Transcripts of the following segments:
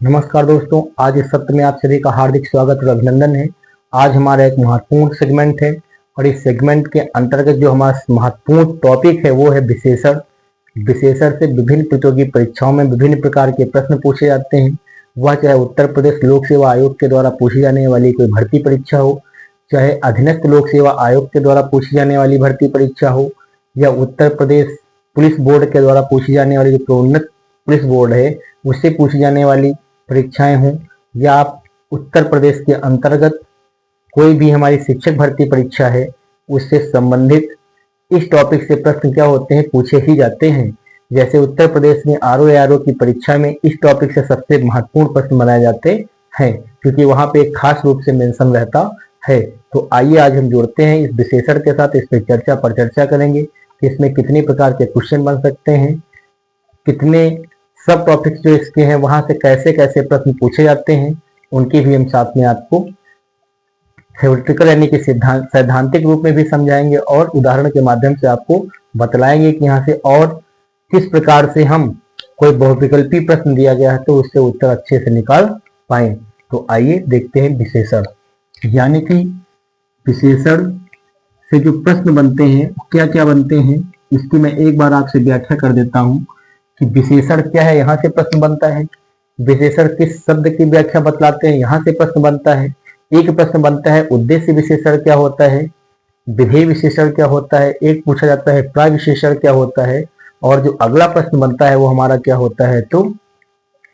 नमस्कार दोस्तों, आज इस सत्र में आप सभी का हार्दिक स्वागत और अभिनंदन है। आज हमारा एक महत्वपूर्ण सेगमेंट है और इस सेगमेंट के अंतर्गत जो हमारा महत्वपूर्ण टॉपिक है वो है विशेषण। विशेषण से विभिन्न प्रतियोगी परीक्षाओं में विभिन्न प्रकार के प्रश्न पूछे जाते हैं। वह चाहे उत्तर प्रदेश लोक सेवा आयोग के द्वारा पूछी जाने वाली कोई भर्ती परीक्षा हो, चाहे अधीनस्थ लोक सेवा आयोग के द्वारा पूछी जाने वाली भर्ती परीक्षा हो, या उत्तर प्रदेश पुलिस बोर्ड के द्वारा पूछी जाने वाली जो प्रोन्नत पुलिस बोर्ड है उससे पूछी जाने वाली परीक्षाएं हों, या आप उत्तर प्रदेश के अंतर्गत कोई भी हमारी शिक्षक भर्ती परीक्षा है उससे संबंधित इस टॉपिक से प्रश्न क्या होते हैं पूछे ही जाते हैं। जैसे उत्तर प्रदेश में आरओ की परीक्षा में इस टॉपिक से सबसे महत्वपूर्ण प्रश्न बनाए जाते हैं क्योंकि वहां पे एक खास रूप से मेंशन रहता है। तो आइए आज हम जोड़ते हैं इस विशेषण के साथ, इस पर चर्चा करेंगे कि इसमें कितने प्रकार के क्वेश्चन बन सकते हैं, कितने सब टॉपिक्स जो इसके हैं वहां से कैसे कैसे प्रश्न पूछे जाते हैं, उनकी भी हम साथ में आपको थ्योरेटिकल यानी कि सैद्धांतिक रूप में भी समझाएंगे और उदाहरण के माध्यम से आपको बतलाएंगे कि यहाँ से और किस प्रकार से हम कोई बहुविकल्पी प्रश्न दिया गया है तो उससे उत्तर अच्छे से निकाल पाए। तो आइए देखते हैं विशेषण, यानी कि विशेषण से जो प्रश्न बनते हैं क्या क्या बनते हैं इसकी मैं एक बार आपसे व्याख्या कर देता हूं कि विशेषण क्या है। यहाँ से प्रश्न बनता है विशेषण किस शब्द की व्याख्या बतलाते हैं, यहाँ से प्रश्न बनता है। एक प्रश्न बनता है उद्देश्य विशेषण क्या होता है, विधेय विशेषण क्या होता है, एक पूछा जाता है प्रविशेषण क्या होता है, और जो अगला प्रश्न बनता है वो हमारा क्या होता है। तो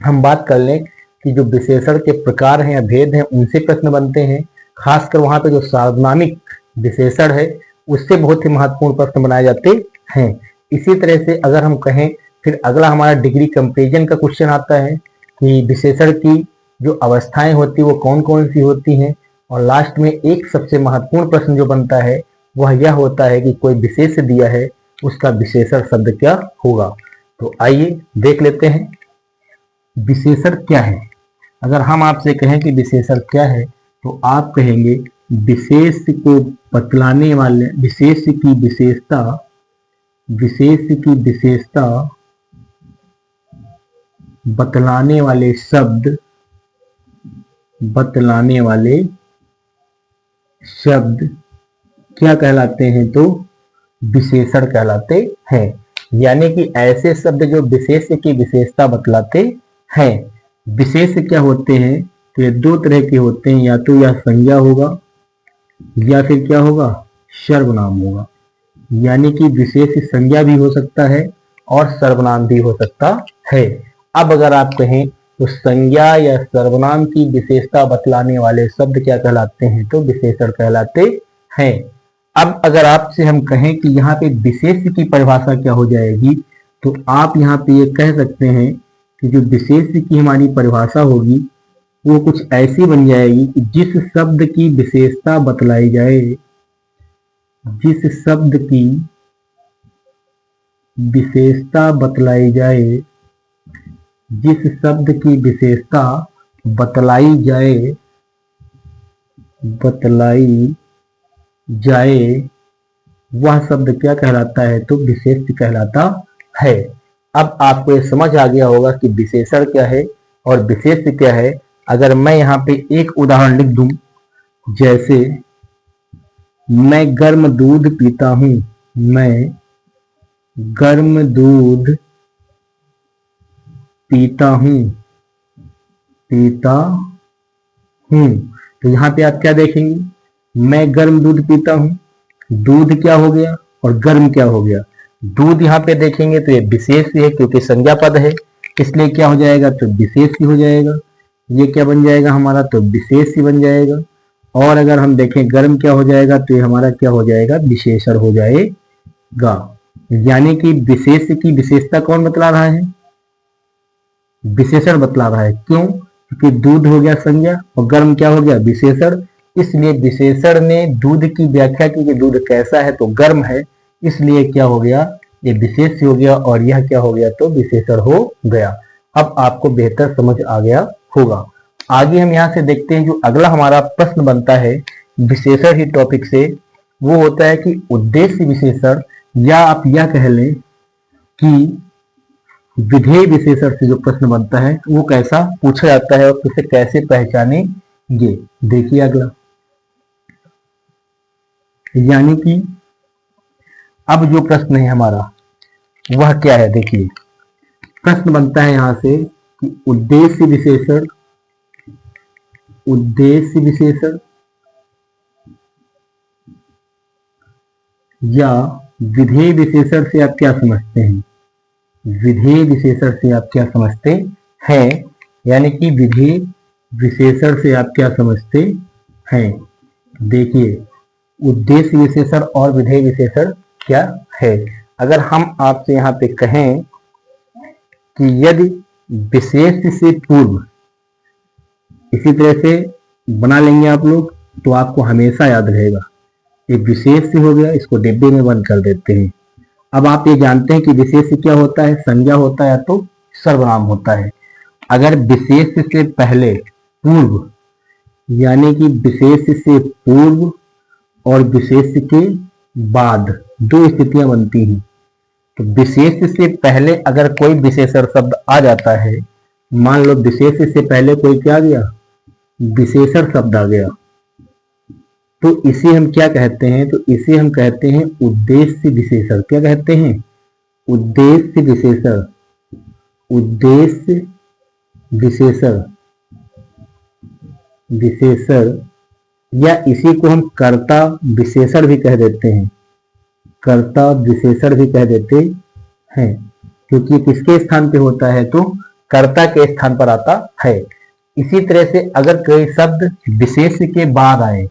हम बात कर लें कि जो विशेषण के प्रकार हैं या भेद हैं उनसे प्रश्न बनते हैं। खासकर वहां पे जो सार्वनामिक विशेषण है उससे बहुत ही महत्वपूर्ण प्रश्न बनाए जाते हैं। इसी तरह से अगर हम कहें फिर अगला हमारा डिग्री कंपेरिजन का क्वेश्चन आता है कि विशेषण की जो अवस्थाएं होती है वो कौन कौन सी होती हैं, और लास्ट में एक सबसे महत्वपूर्ण प्रश्न जो बनता है वह यह होता है कि कोई विशेष दिया है उसका विशेषण शब्द क्या होगा। तो आइए देख लेते हैं विशेषण क्या है। अगर हम आपसे कहें कि विशेषण क्या है तो आप कहेंगे विशेष को बतलाने वाले विशेष की विशेषता बतलाने वाले शब्द क्या कहलाते हैं तो विशेषण कहलाते हैं। यानी कि ऐसे शब्द जो विशेष की विशेषता बतलाते हैं। विशेष क्या होते हैं तो ये दो तरह के होते हैं, या तो यह संज्ञा होगा या फिर क्या होगा सर्वनाम होगा। यानी कि विशेष संज्ञा भी हो सकता है और सर्वनाम भी हो सकता है। अब अगर आप कहें तो संज्ञा या सर्वनाम की विशेषता बतलाने वाले शब्द क्या कहलाते हैं तो विशेषण कहलाते हैं। अब अगर आपसे हम कहें कि यहाँ पे विशेष की परिभाषा क्या हो जाएगी तो आप यहाँ पे ये कह सकते हैं कि जो विशेष की हमारी परिभाषा होगी वो कुछ ऐसी बन जाएगी कि जिस शब्द की विशेषता बतलाई जाए, जिस शब्द की विशेषता बतलाई जाए, जिस शब्द की विशेषता बतलाई जाए वह शब्द क्या कहलाता है तो विशेष कहलाता है। अब आपको ये समझ आ गया होगा कि विशेषण क्या है और विशेष क्या है। अगर मैं यहाँ पे एक उदाहरण लिख दूं, जैसे मैं गर्म दूध पीता हूं, मैं गर्म दूध पीता हूं तो यहाँ पे आप क्या देखेंगे, मैं गर्म दूध पीता हूं, दूध क्या हो गया और गर्म क्या हो गया। दूध यहाँ पे देखेंगे तो ये विशेष है क्योंकि संज्ञा पद है, इसलिए क्या हो जाएगा तो विशेष ही हो जाएगा। ये क्या बन जाएगा हमारा तो विशेष ही बन जाएगा। और अगर हम देखें गर्म क्या हो जाएगा तो ये हमारा क्या हो जाएगा विशेषण हो जाएगा। यानी कि विशेष की विशेषता कौन बतला रहा है, विशेषण बतला रहा है। क्यों, क्योंकि दूध हो गया संज्ञा और गर्म क्या हो गया विशेषण, इसलिए विशेषण ने दूध की व्याख्या की कि दूध कैसा है तो गर्म है, इसलिए क्या हो गया ये विशेष हो गया और यह क्या हो गया तो विशेषण हो गया। अब आपको बेहतर समझ आ गया होगा। आगे हम यहाँ से देखते हैं जो अगला हमारा प्रश्न बनता है विशेषण ही टॉपिक से, वो होता है कि उद्देश्य विशेषण, या आप यह कह लें कि विधेय विशेषण से जो प्रश्न बनता है वो कैसा पूछा जाता है और उसे कैसे पहचानेंगे। देखिए अगला, यानी कि अब जो प्रश्न है हमारा वह क्या है। देखिए प्रश्न बनता है यहां से कि उद्देश्य विशेषण या विधेय विशेषण से आप क्या समझते हैं। विधेय विशेषण से आप क्या समझते हैं, यानी कि विधेय विशेषण से आप क्या समझते हैं। देखिए उद्देश्य विशेषण और विधेय विशेषण क्या है। अगर हम आपसे यहाँ पे कहें कि यदि विशेष से पूर्व, इसी तरह से बना लेंगे आप लोग तो आपको हमेशा याद रहेगा। एक विशेष हो गया, इसको डिब्बे में बंद कर देते हैं। अब आप ये जानते हैं कि विशेष क्या होता है, संज्ञा होता है तो सर्वनाम होता है। अगर विशेष से पहले पूर्व, यानी कि विशेष से पूर्व और विशेष के बाद दो स्थितियां बनती हैं। तो विशेष से पहले अगर कोई विशेषण शब्द आ जाता है, मान लो विशेष से पहले कोई क्या आ गया, विशेषण शब्द आ गया, तो इसे हम क्या कहते हैं, तो इसे हम कहते हैं उद्देश्य विशेषण। क्या कहते हैं, उद्देश्य विशेषण। उद्देश्य विशेषण या इसी को हम कर्ता विशेषण भी कह देते हैं। कर्ता विशेषण भी कह देते हैं, क्योंकि किसके स्थान पे होता है, तो कर्ता के स्थान पर आता है। इसी तरह से अगर कोई शब्द विशेष के बाद आए,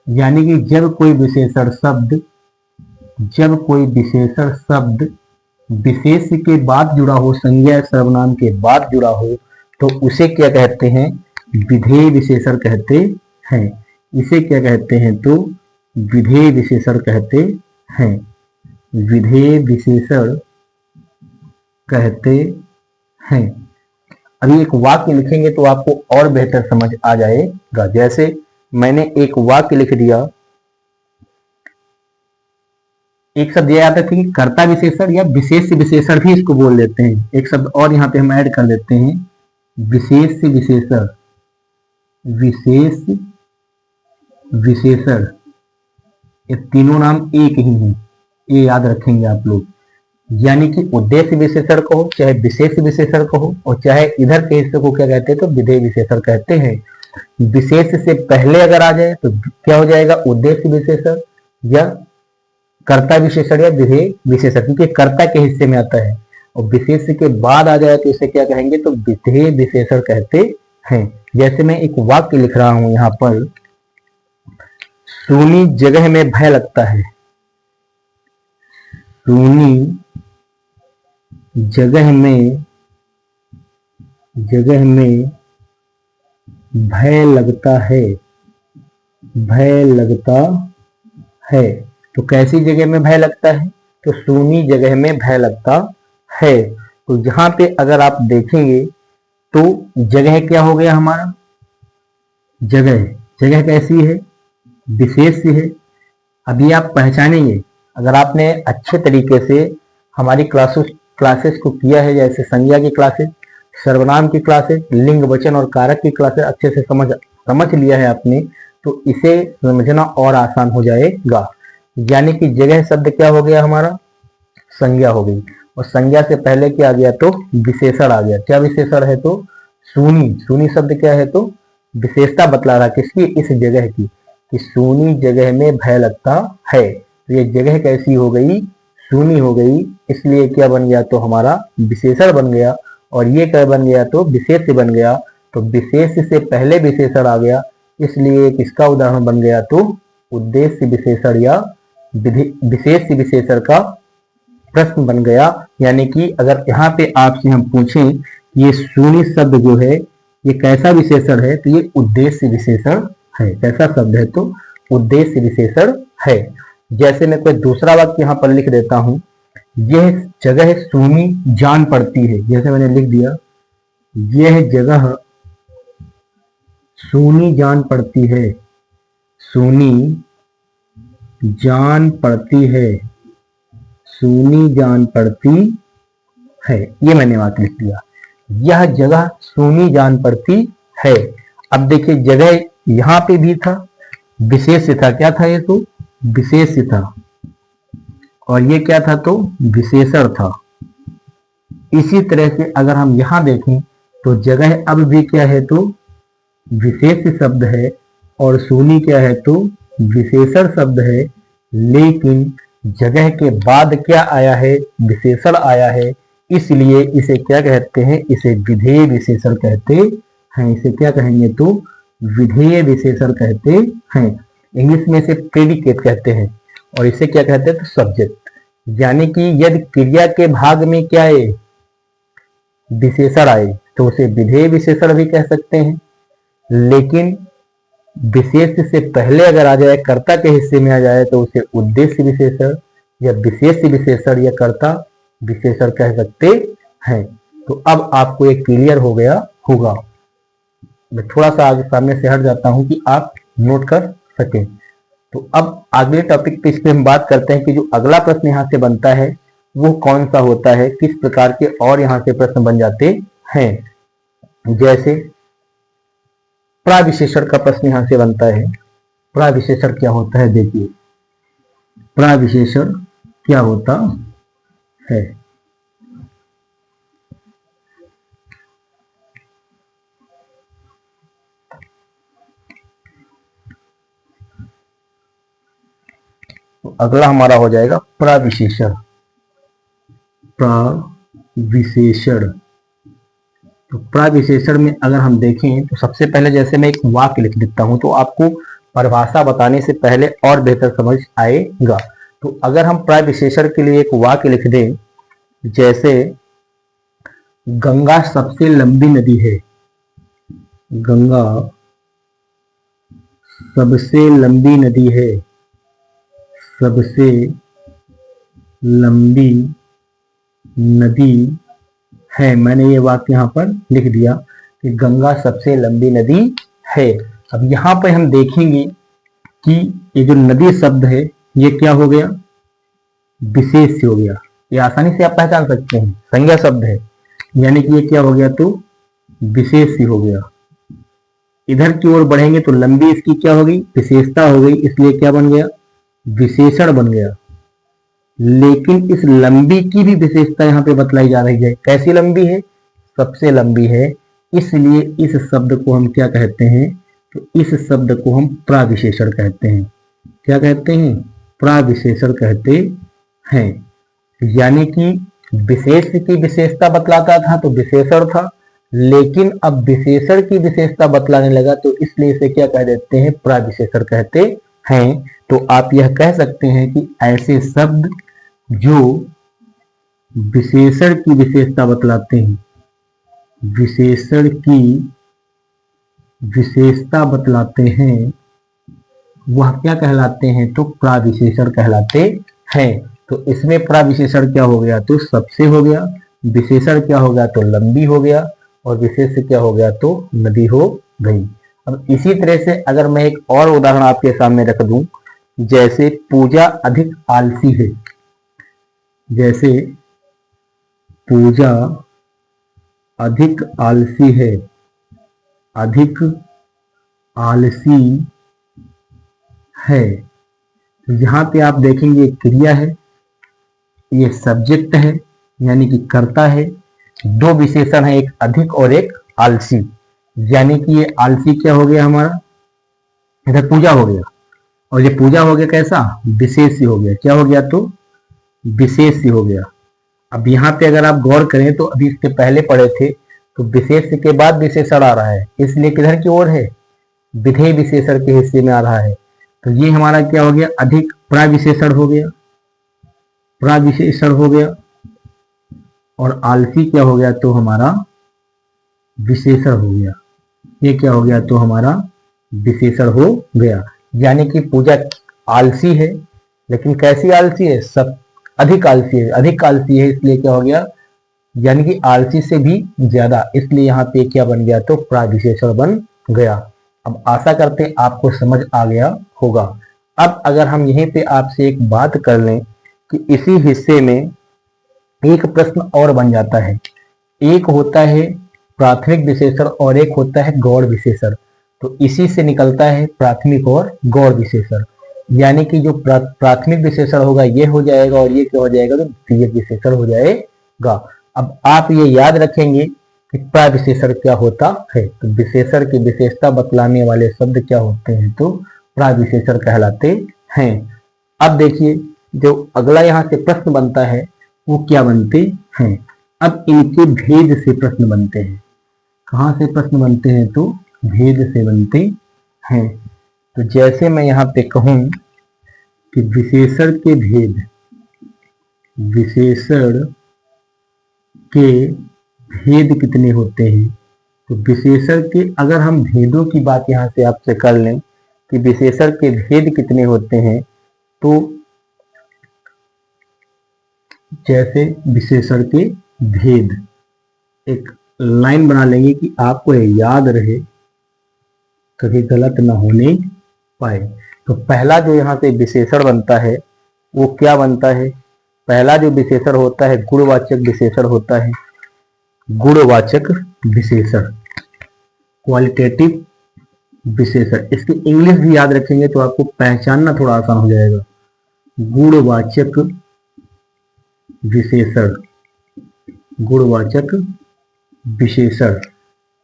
यानी कि जब कोई विशेषण शब्द विशेष के बाद जुड़ा हो, संज्ञा सर्वनाम के बाद जुड़ा हो, तो उसे क्या कहते हैं, विधेय विशेषण कहते हैं। इसे क्या कहते हैं, तो विधेय विशेषण कहते हैं। विधेय विशेषण कहते हैं। अभी एक वाक्य लिखेंगे तो आपको और बेहतर समझ आ जाएगा। जैसे मैंने एक वाक्य लिख दिया, एक शब्द यह आता है कि कर्ता विशेषण या विशेष विशेषण भी इसको बोल देते हैं। एक शब्द और यहाँ पे हम ऐड कर देते हैं, विशेष विशेषण। विशेष विशेषण, ये तीनों नाम एक ही हैं, ये याद रखेंगे आप लोग। यानी कि उद्देश्य विशेषण कहो, चाहे विशेष विशेषण कहो, और चाहे इधर के हिस्से को क्या कहते हैं, तो विधेय विशेषण कहते हैं। विशेष से पहले अगर आ जाए तो क्या हो जाएगा, उद्देश्य विशेषण या कर्ता विशेषण या विधेय विशेषण, क्योंकि कर्ता के हिस्से में आता है। और विशेष के बाद आ जाए तो इसे क्या कहेंगे, तो विधेय विशेषण कहते हैं। जैसे मैं एक वाक्य लिख रहा हूं यहां पर, सूनी जगह में भय लगता है। सूनी जगह में भय लगता है। भय लगता है, तो कैसी जगह में भय लगता है, तो सूनी जगह में भय लगता है। तो यहां पे अगर आप देखेंगे तो जगह क्या हो गया हमारा, जगह कैसी है, विशेष है। अभी आप पहचानेंगे, अगर आपने अच्छे तरीके से हमारी क्लासेस को किया है, जैसे संज्ञा की क्लासेस, सर्वनाम की क्लासेस, लिंग वचन और कारक की क्लासेस अच्छे से समझ लिया है आपने, तो इसे समझना और आसान हो जाएगा। यानी कि जगह शब्द क्या हो गया हमारा, संज्ञा हो गई, और संज्ञा से पहले क्या आ गया, तो विशेषण आ गया। क्या विशेषण है, तो सूनी शब्द क्या है, तो विशेषता बतला रहा किसकी, इस जगह की, कि सूनी जगह में भय लगता है। तो ये जगह कैसी हो गई, सूनी हो गई, इसलिए क्या बन गया, तो हमारा विशेषण बन गया। और ये क्या बन गया, तो विशेष बन गया। तो विशेष से पहले विशेषण आ गया, इसलिए किसका उदाहरण बन गया, तो उद्देश्य विशेषण या विशेष विशेषण का प्रश्न बन गया। यानी कि अगर यहाँ पे आपसे हम पूछें ये सूनी शब्द जो है ये कैसा विशेषण है, तो ये उद्देश्य विशेषण है। कैसा शब्द है, तो उद्देश्य विशेषण है। जैसे मैं कोई दूसरा वाक्य यहाँ पर लिख देता हूं, यह जगह सूनी जान पड़ती है। जैसे मैंने लिख दिया, यह जगह सूनी जान पड़ती है। सूनी जान पड़ती है, सूनी जान पड़ती है, ये मैंने वाक्य लिख दिया। यह जगह सोनी जान पड़ती है। अब देखिए जगह यहां पे भी था, विशेष था, क्या था ये, तो विशेष था, और ये क्या था, तो विशेषण था। इसी तरह से अगर हम यहां देखें तो जगह अब भी क्या है, तो विशेष शब्द है, और सोनी क्या है, तो विशेषण शब्द है। लेकिन जगह के बाद क्या आया है, विशेषण आया है, इसलिए इसे क्या कहते हैं, इसे विधेय विशेषण कहते हैं। इसे क्या कहेंगे, तो विधेय विशेषण कहते हैं। इंग्लिश में इसे प्रेडिकेट कहते हैं, और इसे क्या कहते हैं, तो सब्जेक्ट। यानी कि यदि क्रिया के भाग में क्या है, विशेषण आए, तो उसे विधेय विशेषण भी कह सकते हैं। लेकिन विशेष से पहले अगर आ जाए, कर्ता के हिस्से में आ जाए, तो उसे उद्देश्य विशेषण या विशेष विशेषण या कर्ता विशेषण कह सकते हैं। तो अब आपको ये क्लियर हो गया होगा। मैं थोड़ा सा आगे सामने से हट जाता हूं कि आप नोट कर सकें। तो अब अगले टॉपिक पे इस पे हम बात करते हैं कि जो अगला प्रश्न यहाँ से बनता है वो कौन सा होता है, किस प्रकार के और यहाँ से प्रश्न बन जाते हैं। जैसे प्राविशेषण का प्रश्न यहाँ से बनता है। प्राविशेषण क्या होता है, देखिए प्राविशेषण क्या होता है। तो अगला हमारा हो जाएगा प्राविशेषण। प्राविशेषण, तो प्राविशेषण में अगर हम देखें तो सबसे पहले जैसे मैं एक वाक्य लिख देता हूं, तो आपको परिभाषा बताने से पहले और बेहतर समझ आएगा। तो अगर हम प्राविशेषण के लिए एक वाक्य लिख दें, जैसे गंगा सबसे लंबी नदी है। गंगा सबसे लंबी नदी है। सबसे लंबी नदी है, मैंने ये वाक्य यहाँ पर लिख दिया कि गंगा सबसे लंबी नदी है। अब यहाँ पर हम देखेंगे कि ये जो नदी शब्द है ये क्या हो गया, विशेष हो गया। ये आसानी से आप पहचान सकते हैं, संज्ञा शब्द है, यानी कि ये क्या हो गया, तो विशेष हो गया। इधर की ओर बढ़ेंगे तो लंबी इसकी क्या होगी, विशेषता हो गई, इसलिए क्या बन गया, विशेषण बन गया। लेकिन इस लंबी की भी विशेषता यहाँ पे बतलाई जा रही है। कैसी लंबी है, सबसे लंबी है, इसलिए इस शब्द को हम क्या कहते हैं, तो इस शब्द को हम प्राविशेषण कहते हैं। क्या कहते हैं, प्राविशेषण कहते हैं। यानी कि विशेष की विशेषता बतलाता था तो विशेषण था, लेकिन अब विशेषण की विशेषता बतलाने लगा तो इसलिए इसे क्या कह देते हैं, प्राविशेषण कहते हैं। तो आप यह कह सकते हैं कि ऐसे शब्द जो विशेषण की विशेषता बतलाते हैं, विशेषण की विशेषता बतलाते हैं, वह क्या कहलाते हैं, तो प्राविशेषण कहलाते हैं। तो इसमें प्राविशेषण क्या हो गया, तो सबसे हो गया, विशेषण क्या हो गया, तो लंबी हो गया, और विशेष क्या हो गया, तो नदी हो गई। अब इसी तरह से अगर मैं एक और उदाहरण आपके सामने रख दूं, जैसे पूजा अधिक आलसी है। जैसे पूजा अधिक आलसी है, अधिक आलसी है। यहां पे आप देखेंगे क्रिया है, ये सब्जेक्ट है यानी कि कर्ता है, दो विशेषण है, एक अधिक और एक आलसी। यानी कि ये आलसी क्या हो गया हमारा, इधर पूजा हो गया, और ये पूजा हो गया कैसा, विशेष हो गया। क्या हो गया, तो विशेष हो गया। अब यहाँ पे अगर आप गौर करें तो अभी इसके पहले पढ़े थे तो विशेष के बाद विशेषण आ रहा है, इसलिए किधर की ओर है, विधेय विशेषण के हिस्से में आ रहा है। तो ये हमारा क्या हो गया, अधिक प्राविशेषण हो गया, प्राविशेषण हो गया, और आलसी क्या हो गया, तो हमारा विशेषण हो गया। ये क्या हो गया, तो हमारा विशेषण हो गया। यानी कि पूजा आलसी है, लेकिन कैसी आलसी है, सब अधिक आलसी है, अधिक आलसी है, इसलिए क्या हो गया, यानी कि आलसी से भी ज्यादा, इसलिए यहाँ पे क्या बन गया, तो प्राविशेषण बन गया। अब आशा करते हैं आपको समझ आ गया होगा। अब अगर हम यहीं पे आपसे एक बात कर लें कि इसी हिस्से में एक प्रश्न और बन जाता है। एक होता है प्राथमिक विशेषण और एक होता है गौड़ विशेषण। तो इसी से निकलता है प्राथमिक और गौड़ विशेषण। यानी कि जो प्राथमिक विशेषण होगा ये हो जाएगा और ये क्या हो जाएगा, तो द्वितीयक विशेषण हो जाएगा। अब आप ये याद रखेंगे कि प्राविशेषण क्या होता है। तो विशेषण की विशेषता बतलाने वाले शब्द क्या होते हैं, तो प्राविशेषण कहलाते हैं। अब देखिए जो अगला यहाँ से प्रश्न बनता है वो क्या बनते हैं। अब इनके भेद से प्रश्न बनते हैं। कहाँ से प्रश्न बनते हैं, तो भेद से बनते हैं। तो जैसे मैं यहाँ पे कहूं कि विशेषण के भेद, विशेषण के भेद कितने होते हैं। तो विशेषण के अगर हम भेदों की बात यहाँ से आपसे कर लें कि विशेषण के भेद कितने होते हैं, तो जैसे विशेषण के भेद एक लाइन बना लेंगे कि आपको याद रहे, कभी गलत ना होने पाए। तो पहला जो यहाँ से विशेषण बनता है वो क्या बनता है, पहला जो विशेषण होता है गुणवाचक विशेषण होता है। गुणवाचक विशेषण, क्वालिटेटिव विशेषण। इसकी इंग्लिश भी याद रखेंगे तो आपको पहचानना थोड़ा आसान हो जाएगा। गुणवाचक विशेषण, गुणवाचक विशेषण।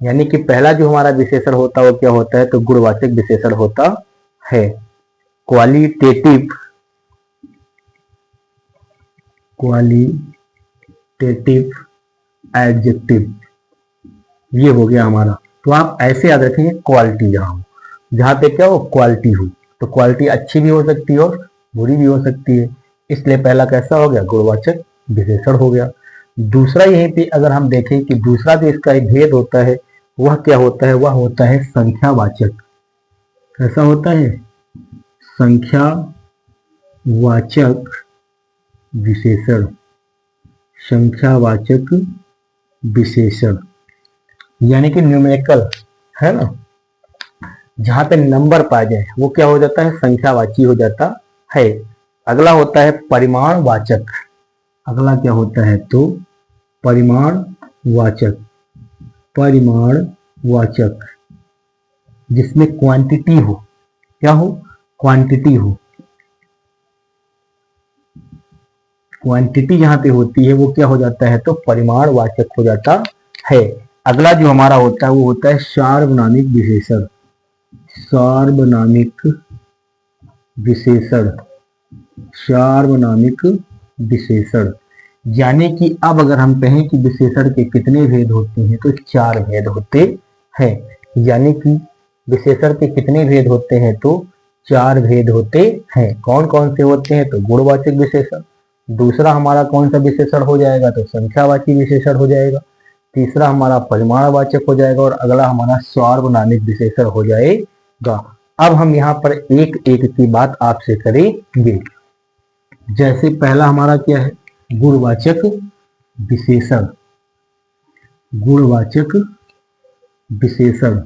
यानी कि पहला जो हमारा विशेषण होता है वो क्या होता है, तो गुणवाचक विशेषण होता है। क्वालिटेटिव, क्वालिटेटिव एडजेक्टिव, ये हो गया हमारा। तो आप ऐसे याद रखेंगे क्वालिटी जहां पे क्या हो, क्वालिटी हो। तो क्वालिटी अच्छी भी हो सकती है और बुरी भी हो सकती है, इसलिए पहला कैसा हो गया, गुणवाचक विशेषण हो गया। दूसरा यहीं पे अगर हम देखें कि दूसरा जो इसका एक भेद होता है वह क्या होता है, वह होता है संख्यावाचक। कैसा होता है, संख्यावाचक विशेषण, संख्यावाचक विशेषण। यानी कि न्यूमेरिकल है ना, जहां पे नंबर पाए जाए वो क्या हो जाता है, संख्यावाची हो जाता है। अगला होता है परिमाणवाचक। अगला क्या होता है, तो परिमाणवाचक, परिमाणवाचक जिसमें क्वांटिटी हो, क्या हो, क्वांटिटी हो। क्वांटिटी जहां पे होती है वो क्या हो जाता है, तो परिमाणवाचक हो जाता है। अगला जो हमारा होता है वो होता है सार्वनामिक विशेषण। सार्वनामिक विशेषण, सार्वनामिक विशेषण। यानी कि अब अगर हम कहें कि विशेषण के कितने भेद होते हैं, तो 4 भेद होते हैं। यानी कि विशेषण के कितने भेद होते हैं, तो 4 भेद होते हैं। कौन कौन से होते हैं, तो गुणवाचक विशेषण। दूसरा हमारा कौन सा विशेषण हो जाएगा, तो संख्यावाची विशेषण हो जाएगा। तीसरा हमारा परिमाणवाचक हो जाएगा और अगला हमारा सार्वनामिक विशेषण हो जाएगा। अब हम यहाँ पर एक एक की बात आपसे करेंगे। जैसे पहला हमारा क्या है, गुणवाचक विशेषण। गुणवाचक विशेषण,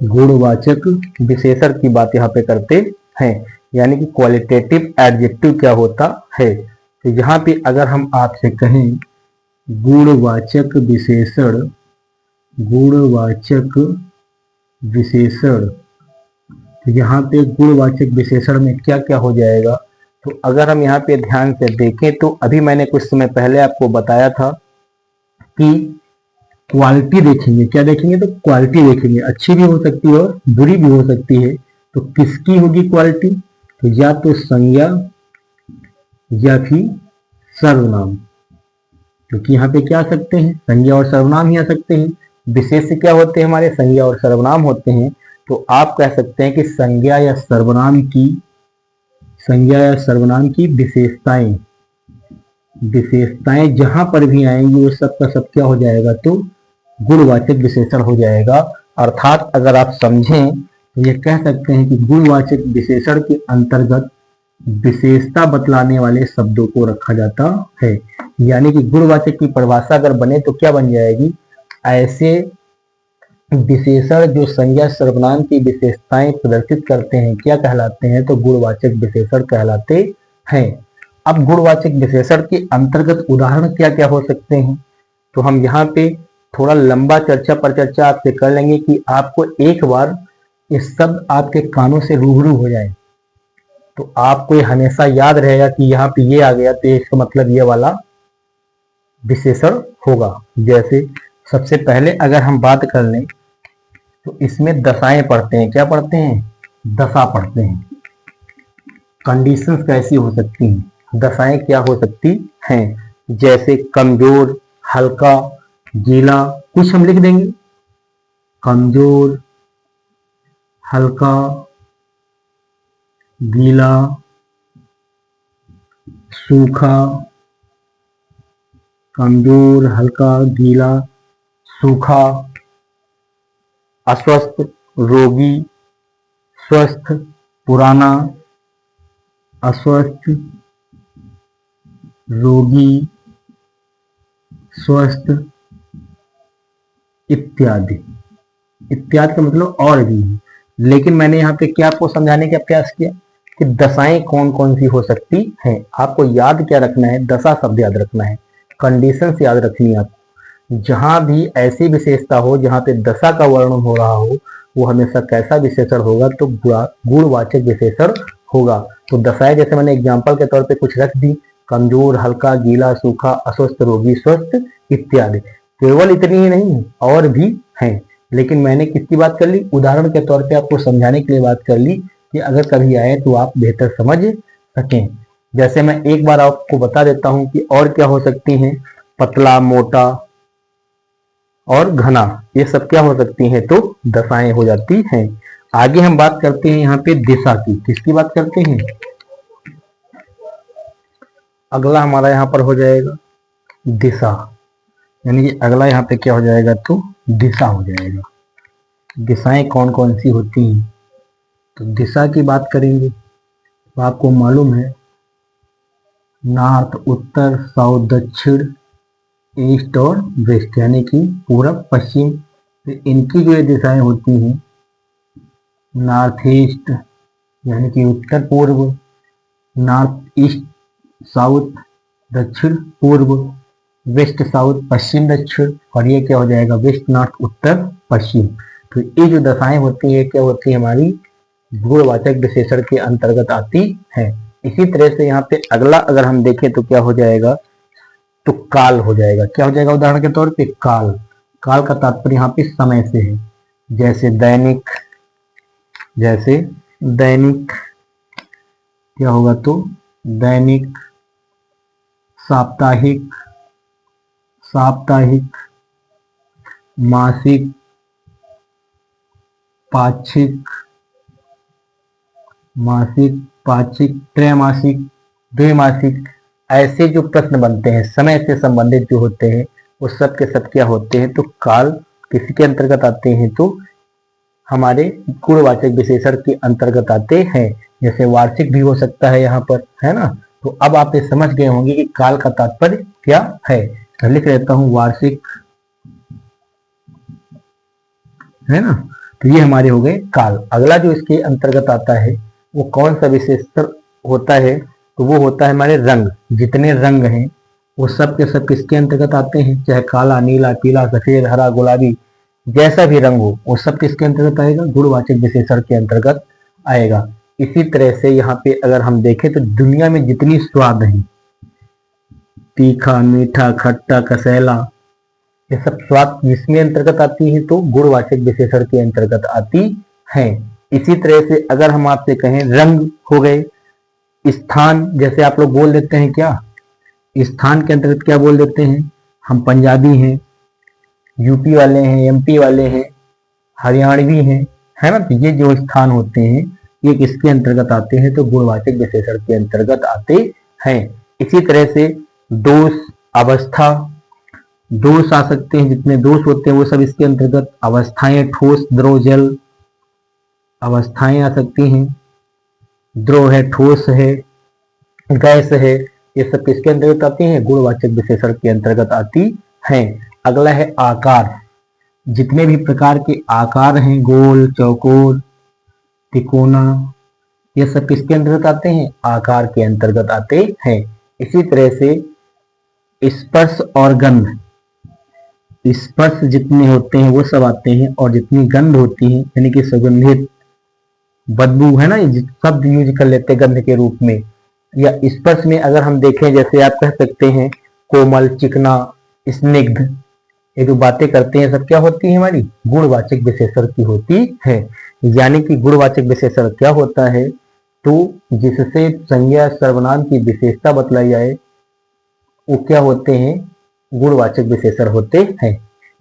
गुणवाचक विशेषण की बात यहाँ पे करते हैं। यानी कि क्वालिटेटिव एडजेक्टिव क्या होता है। तो यहाँ पे अगर हम आपसे कहें गुणवाचक विशेषण, गुणवाचक विशेषण, तो यहाँ पे गुणवाचक विशेषण में क्या क्या हो जाएगा। तो अगर हम यहाँ पे ध्यान से देखें तो अभी मैंने कुछ समय पहले आपको बताया था कि क्वालिटी देखेंगे, क्या देखेंगे, तो क्वालिटी देखेंगे। अच्छी भी हो सकती है और बुरी भी हो सकती है। तो किसकी होगी क्वालिटी, तो या तो संज्ञा या फिर सर्वनाम। क्योंकि यहाँ पे क्या आ सकते हैं, संज्ञा और सर्वनाम ही आ सकते हैं। विशेष क्या होते हैं हमारे, संज्ञा और सर्वनाम होते हैं। तो आप कह सकते हैं कि संज्ञा या सर्वनाम की, संज्ञा या सर्वनाम की विशेषताएं, विशेषताएं जहां पर भी आएंगी वो सब का सब क्या हो जाएगा, तो गुणवाचक विशेषण हो जाएगा। अर्थात अगर आप समझें तो ये कह सकते हैं कि गुणवाचक विशेषण के अंतर्गत विशेषता बतलाने वाले शब्दों को रखा जाता है। यानी कि गुणवाचक की परिभाषा अगर बने तो क्या बन जाएगी, ऐसे विशेषण जो संज्ञा सर्वनाम की विशेषताएं प्रदर्शित करते हैं क्या कहलाते हैं, तो गुणवाचक विशेषण कहलाते हैं। अब गुणवाचक विशेषण के अंतर्गत उदाहरण क्या क्या हो सकते हैं, तो हम यहाँ पे थोड़ा लंबा चर्चा पर चर्चा आपसे कर लेंगे कि आपको एक बार ये शब्द आपके कानों से रूबरू हो जाए तो आपको ये हमेशा याद रहेगा कि यहाँ पे ये आ गया तो इसका मतलब ये वाला विशेषण होगा। जैसे सबसे पहले अगर हम बात कर लें तो इसमें दशाएं पढ़ते हैं। क्या पढ़ते हैं? दशा पढ़ते हैं। कंडीशंस कैसी हो सकती हैं, दशाएं क्या हो सकती हैं, जैसे कमजोर, हल्का, गीला, कुछ हम लिख देंगे। कमजोर, हल्का, गीला, सूखा, कमजोर, हल्का, गीला, सूखा, अस्वस्थ, रोगी, स्वस्थ, पुराना, अस्वस्थ, रोगी, स्वस्थ, इत्यादि। इत्यादि का मतलब और भी है, लेकिन मैंने यहाँ पे क्या आपको समझाने का प्रयास किया कि दशाएं कौन कौन सी हो सकती हैं। आपको याद क्या रखना है? दशा शब्द याद रखना है, कंडीशंस याद रखनी है आपको। जहां भी ऐसी विशेषता हो जहां पे दशा का वर्णन हो रहा हो वो हमेशा कैसा विशेषण होगा? तो गुणवाचक विशेषण होगा। तो दशाएं जैसे मैंने एग्जाम्पल के तौर पे कुछ रख दी, कमजोर, हल्का, गीला, सूखा, अस्वस्थ, रोगी, स्वस्थ, इत्यादि। केवल इतनी ही नहीं और भी हैं, लेकिन मैंने किसकी बात कर ली? उदाहरण के तौर पे आपको समझाने के लिए बात कर ली कि अगर कभी आए तो आप बेहतर समझ सकें। जैसे मैं एक बार आपको बता देता हूं कि और क्या हो सकती हैं। पतला, मोटा और घना, ये सब क्या हो सकती हैं? तो दशाएं हो जाती हैं। आगे हम बात करते हैं यहाँ पे दिशा की। किसकी बात करते हैं? अगला हमारा यहाँ पर हो जाएगा दिशा, यानी कि अगला यहाँ पे क्या हो जाएगा? तो दिशा हो जाएगा। दिशाएं कौन कौन सी होती हैं? तो दिशा की बात करेंगे तो आपको मालूम है नॉर्थ, उत्तर, साउथ, दक्षिण, ईस्ट और वेस्ट, यानी कि पूरब, पश्चिम। तो इनकी जो ये दिशाएं होती हैं, नॉर्थ ईस्ट यानी कि उत्तर पूर्व, नॉर्थ ईस्ट साउथ दक्षिण पूर्व, वेस्ट साउथ पश्चिम दक्षिण, और ये क्या हो जाएगा? वेस्ट नॉर्थ उत्तर पश्चिम। तो ये जो दशाएं होती है क्या होती है? हमारी गुणवाचक विशेषण के अंतर्गत आती है। इसी तरह से यहाँ पे अगला अगर हम देखें तो क्या हो जाएगा? तो काल हो जाएगा। क्या हो जाएगा? उदाहरण के तौर पे काल। काल का तात्पर्य यहाँ पे समय से है। जैसे दैनिक, जैसे दैनिक क्या होगा? तो दैनिक, साप्ताहिक, साप्ताहिक, मासिक, पाक्षिक, मासिक, पाक्षिक, त्रैमासिक, द्विमासिक। ऐसे जो प्रश्न बनते हैं समय से संबंधित जो होते हैं वो सब के सब क्या होते हैं? तो काल किसके अंतर्गत आते हैं? तो हमारे गुणवाचक विशेषण के अंतर्गत आते हैं। जैसे वार्षिक भी हो सकता है यहाँ पर, है ना। तो अब आप ये समझ गए होंगे कि काल का तात्पर्य क्या है। तो लिख लेता हूं वार्षिक, है ना। तो ये हमारे हो गए काल। अगला जो इसके अंतर्गत आता है वो कौन सा विशेषण होता है? तो वो होता है हमारे रंग। जितने रंग हैं वो सब के सब किसके अंतर्गत आते हैं? चाहे काला, नीला, पीला, सफेद, हरा, गुलाबी, जैसा भी रंग हो वो सब किसके अंतर्गत आएगा? गुणवाचक विशेषण के अंतर्गत आएगा। इसी तरह से यहाँ पे अगर हम देखें तो दुनिया में जितनी स्वाद है, तीखा, मीठा, खट्टा, कसैला, ये सब स्वाद किसमें अंतर्गत आती है? तो गुणवाचक विशेषण के अंतर्गत आती है। इसी तरह से अगर हम आपसे कहें रंग हो गए, स्थान जैसे आप लोग बोल देते हैं क्या? स्थान के अंतर्गत क्या बोल देते हैं? हम पंजाबी हैं, यूपी वाले हैं, एमपी वाले हैं, हरियाणवी हैं, है ना। तो ये जो स्थान होते हैं ये किसके अंतर्गत आते हैं? तो गुणवाचक विशेषण के अंतर्गत आते हैं। इसी तरह से दोष, अवस्था, दोष आ सकते हैं। जितने दोष होते हैं वो सब इसके अंतर्गत। अवस्थाएं, ठोस, द्रव, जल, अवस्थाएं आ सकती हैं। द्रव है, ठोस है, गैस है, ये सब किसके अंतर्गत आती हैं? गुणवाचक विशेषण के अंतर्गत आती हैं। अगला है आकार। जितने भी प्रकार के आकार हैं, गोल, चौकोर, तिकोना, ये सब किसके अंतर्गत आते हैं? आकार के अंतर्गत आते हैं। इसी तरह से स्पर्श और गंध, स्पर्श जितने होते हैं वो सब आते हैं, और जितनी गंध होती है यानी कि सुगंधित, बदबू है ना, ये शब्द यूज कर लेते हैं गंध के रूप में। या स्पर्श में अगर हम देखें, जैसे आप कह सकते हैं कोमल, चिकना, स्निग्ध, ये जो बातें करते हैं सब क्या होती है? हमारी गुणवाचक विशेषण की होती है। यानी कि गुणवाचक विशेषण क्या होता है? तो जिससे संज्ञा सर्वनाम की विशेषता बतलाई जाए वो क्या होते हैं? गुणवाचक विशेषण होते हैं।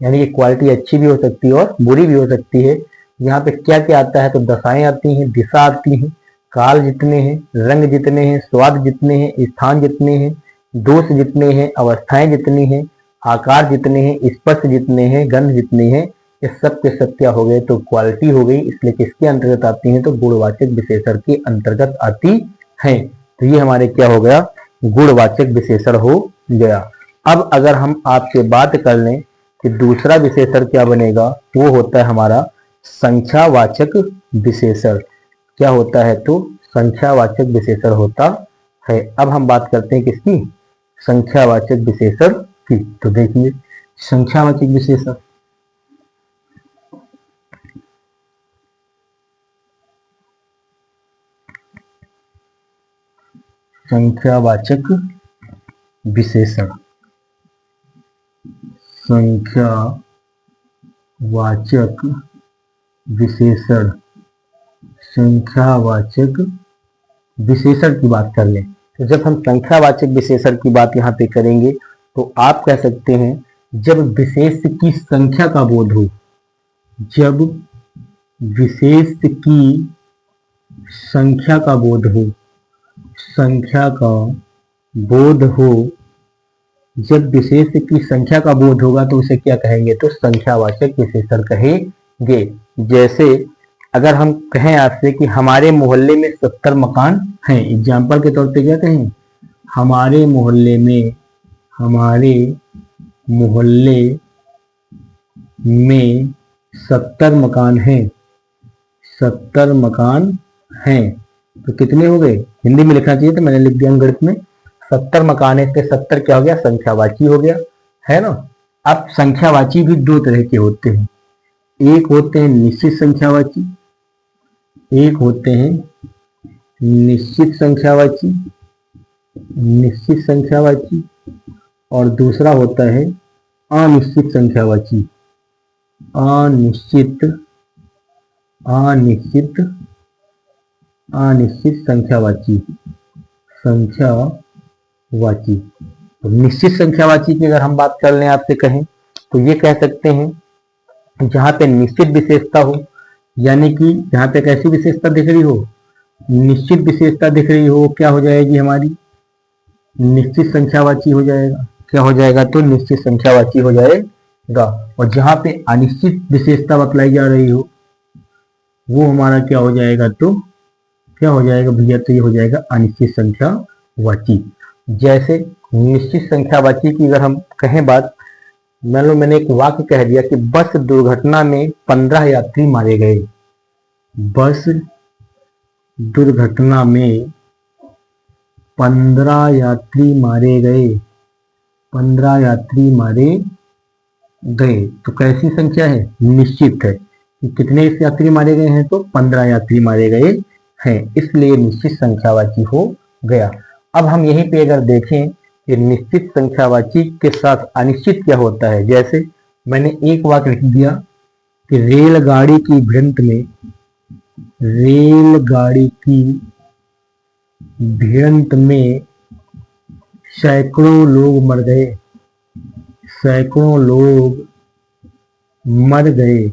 यानी कि क्वालिटी अच्छी भी हो सकती है और बुरी भी हो सकती है। यहाँ पे क्या क्या आता है? तो दशाएं आती हैं, दिशा आती हैं, काल जितने हैं, रंग जितने हैं, स्वाद जितने हैं, स्थान जितने हैं, दोष जितने हैं, अवस्थाएं जितनी हैं, आकार जितने हैं, स्पर्श जितने हैं, गंध जितने हैं, ये सब के सब क्या हो गए? तो क्वालिटी हो गई। इसलिए किसके अंतर्गत आती हैं? तो गुणवाचक विशेषण के अंतर्गत आती हैं। तो ये हमारे क्या हो गया? गुणवाचक विशेषण हो गया। अब अगर हम आपसे बात कर लें कि दूसरा विशेषण क्या बनेगा, वो होता है हमारा संख्यावाचक विशेषण। क्या होता है? तो संख्यावाचक विशेषण होता है। अब हम बात करते हैं किसकी? संख्यावाचक विशेषण की। तो देखिए संख्यावाचक विशेषण, संख्यावाचक विशेषण, संख्यावाचक विशेषण, संख्यावाचक विशेषण की बात कर लें तो जब हम संख्यावाचक विशेषण की बात यहाँ पे करेंगे तो आप कह सकते हैं जब विशेष की संख्या का बोध हो, जब विशेष की संख्या का बोध हो, संख्या का बोध हो, जब विशेष की संख्या का बोध होगा तो उसे क्या कहेंगे? तो संख्यावाचक विशेषण कहेंगे। जैसे अगर हम कहें आपसे कि हमारे मोहल्ले में 70 मकान हैं, एग्जाम्पल के तौर पे क्या कहें? हमारे मोहल्ले में 70 मकान हैं, 70 मकान हैं। तो कितने हो गए? हिंदी में लिखना चाहिए तो मैंने लिख दिया गणित में। 70 मकान है, इसके 70 क्या हो गया? संख्यावाची हो गया, है ना। अब संख्यावाची भी दो तरह के होते हैं, एक होते हैं निश्चित संख्यावाची, एक होते हैं निश्चित संख्यावाची, निश्चित संख्यावाची, और दूसरा होता है अनिश्चित संख्यावाची, अनिश्चित अनिश्चित अनिश्चित संख्यावाची, संख्यावाची। तो निश्चित संख्यावाची की अगर हम बात कर लें, आपसे कहें तो ये कह सकते हैं जहां पे निश्चित विशेषता हो, यानी कि जहां पे कैसी विशेषता दिख रही हो? निश्चित विशेषता दिख रही हो, क्या हो जाएगी हमारी? निश्चित संख्यावाची हो जाएगा। क्या हो जाएगा? तो निश्चित संख्यावाची हो जाएगा। और जहां पे अनिश्चित विशेषता बतलाई जा रही हो वो हमारा क्या हो जाएगा? तो क्या हो जाएगा भैया? तो ये हो जाएगा अनिश्चित संख्यावाची। जैसे निश्चित संख्यावाची की अगर हम कहें बात, मान लो मैंने एक वाक्य कह दिया कि बस दुर्घटना में 15 यात्री मारे गए, बस दुर्घटना में 15 यात्री मारे गए, 15 यात्री मारे गए। तो कैसी संख्या है? निश्चित है कि कितने यात्री मारे गए हैं? तो 15 यात्री मारे गए हैं, इसलिए निश्चित संख्यावाची हो गया। अब हम यहीं पे अगर देखें कि निश्चित संख्यावाची के साथ अनिश्चित क्या होता है, जैसे मैंने एक वाक्य लिख दिया कि रेलगाड़ी की भिड़ंत में, रेलगाड़ी की भिड़ंत में सैकड़ों लोग मर गए, सैकड़ों लोग मर गए।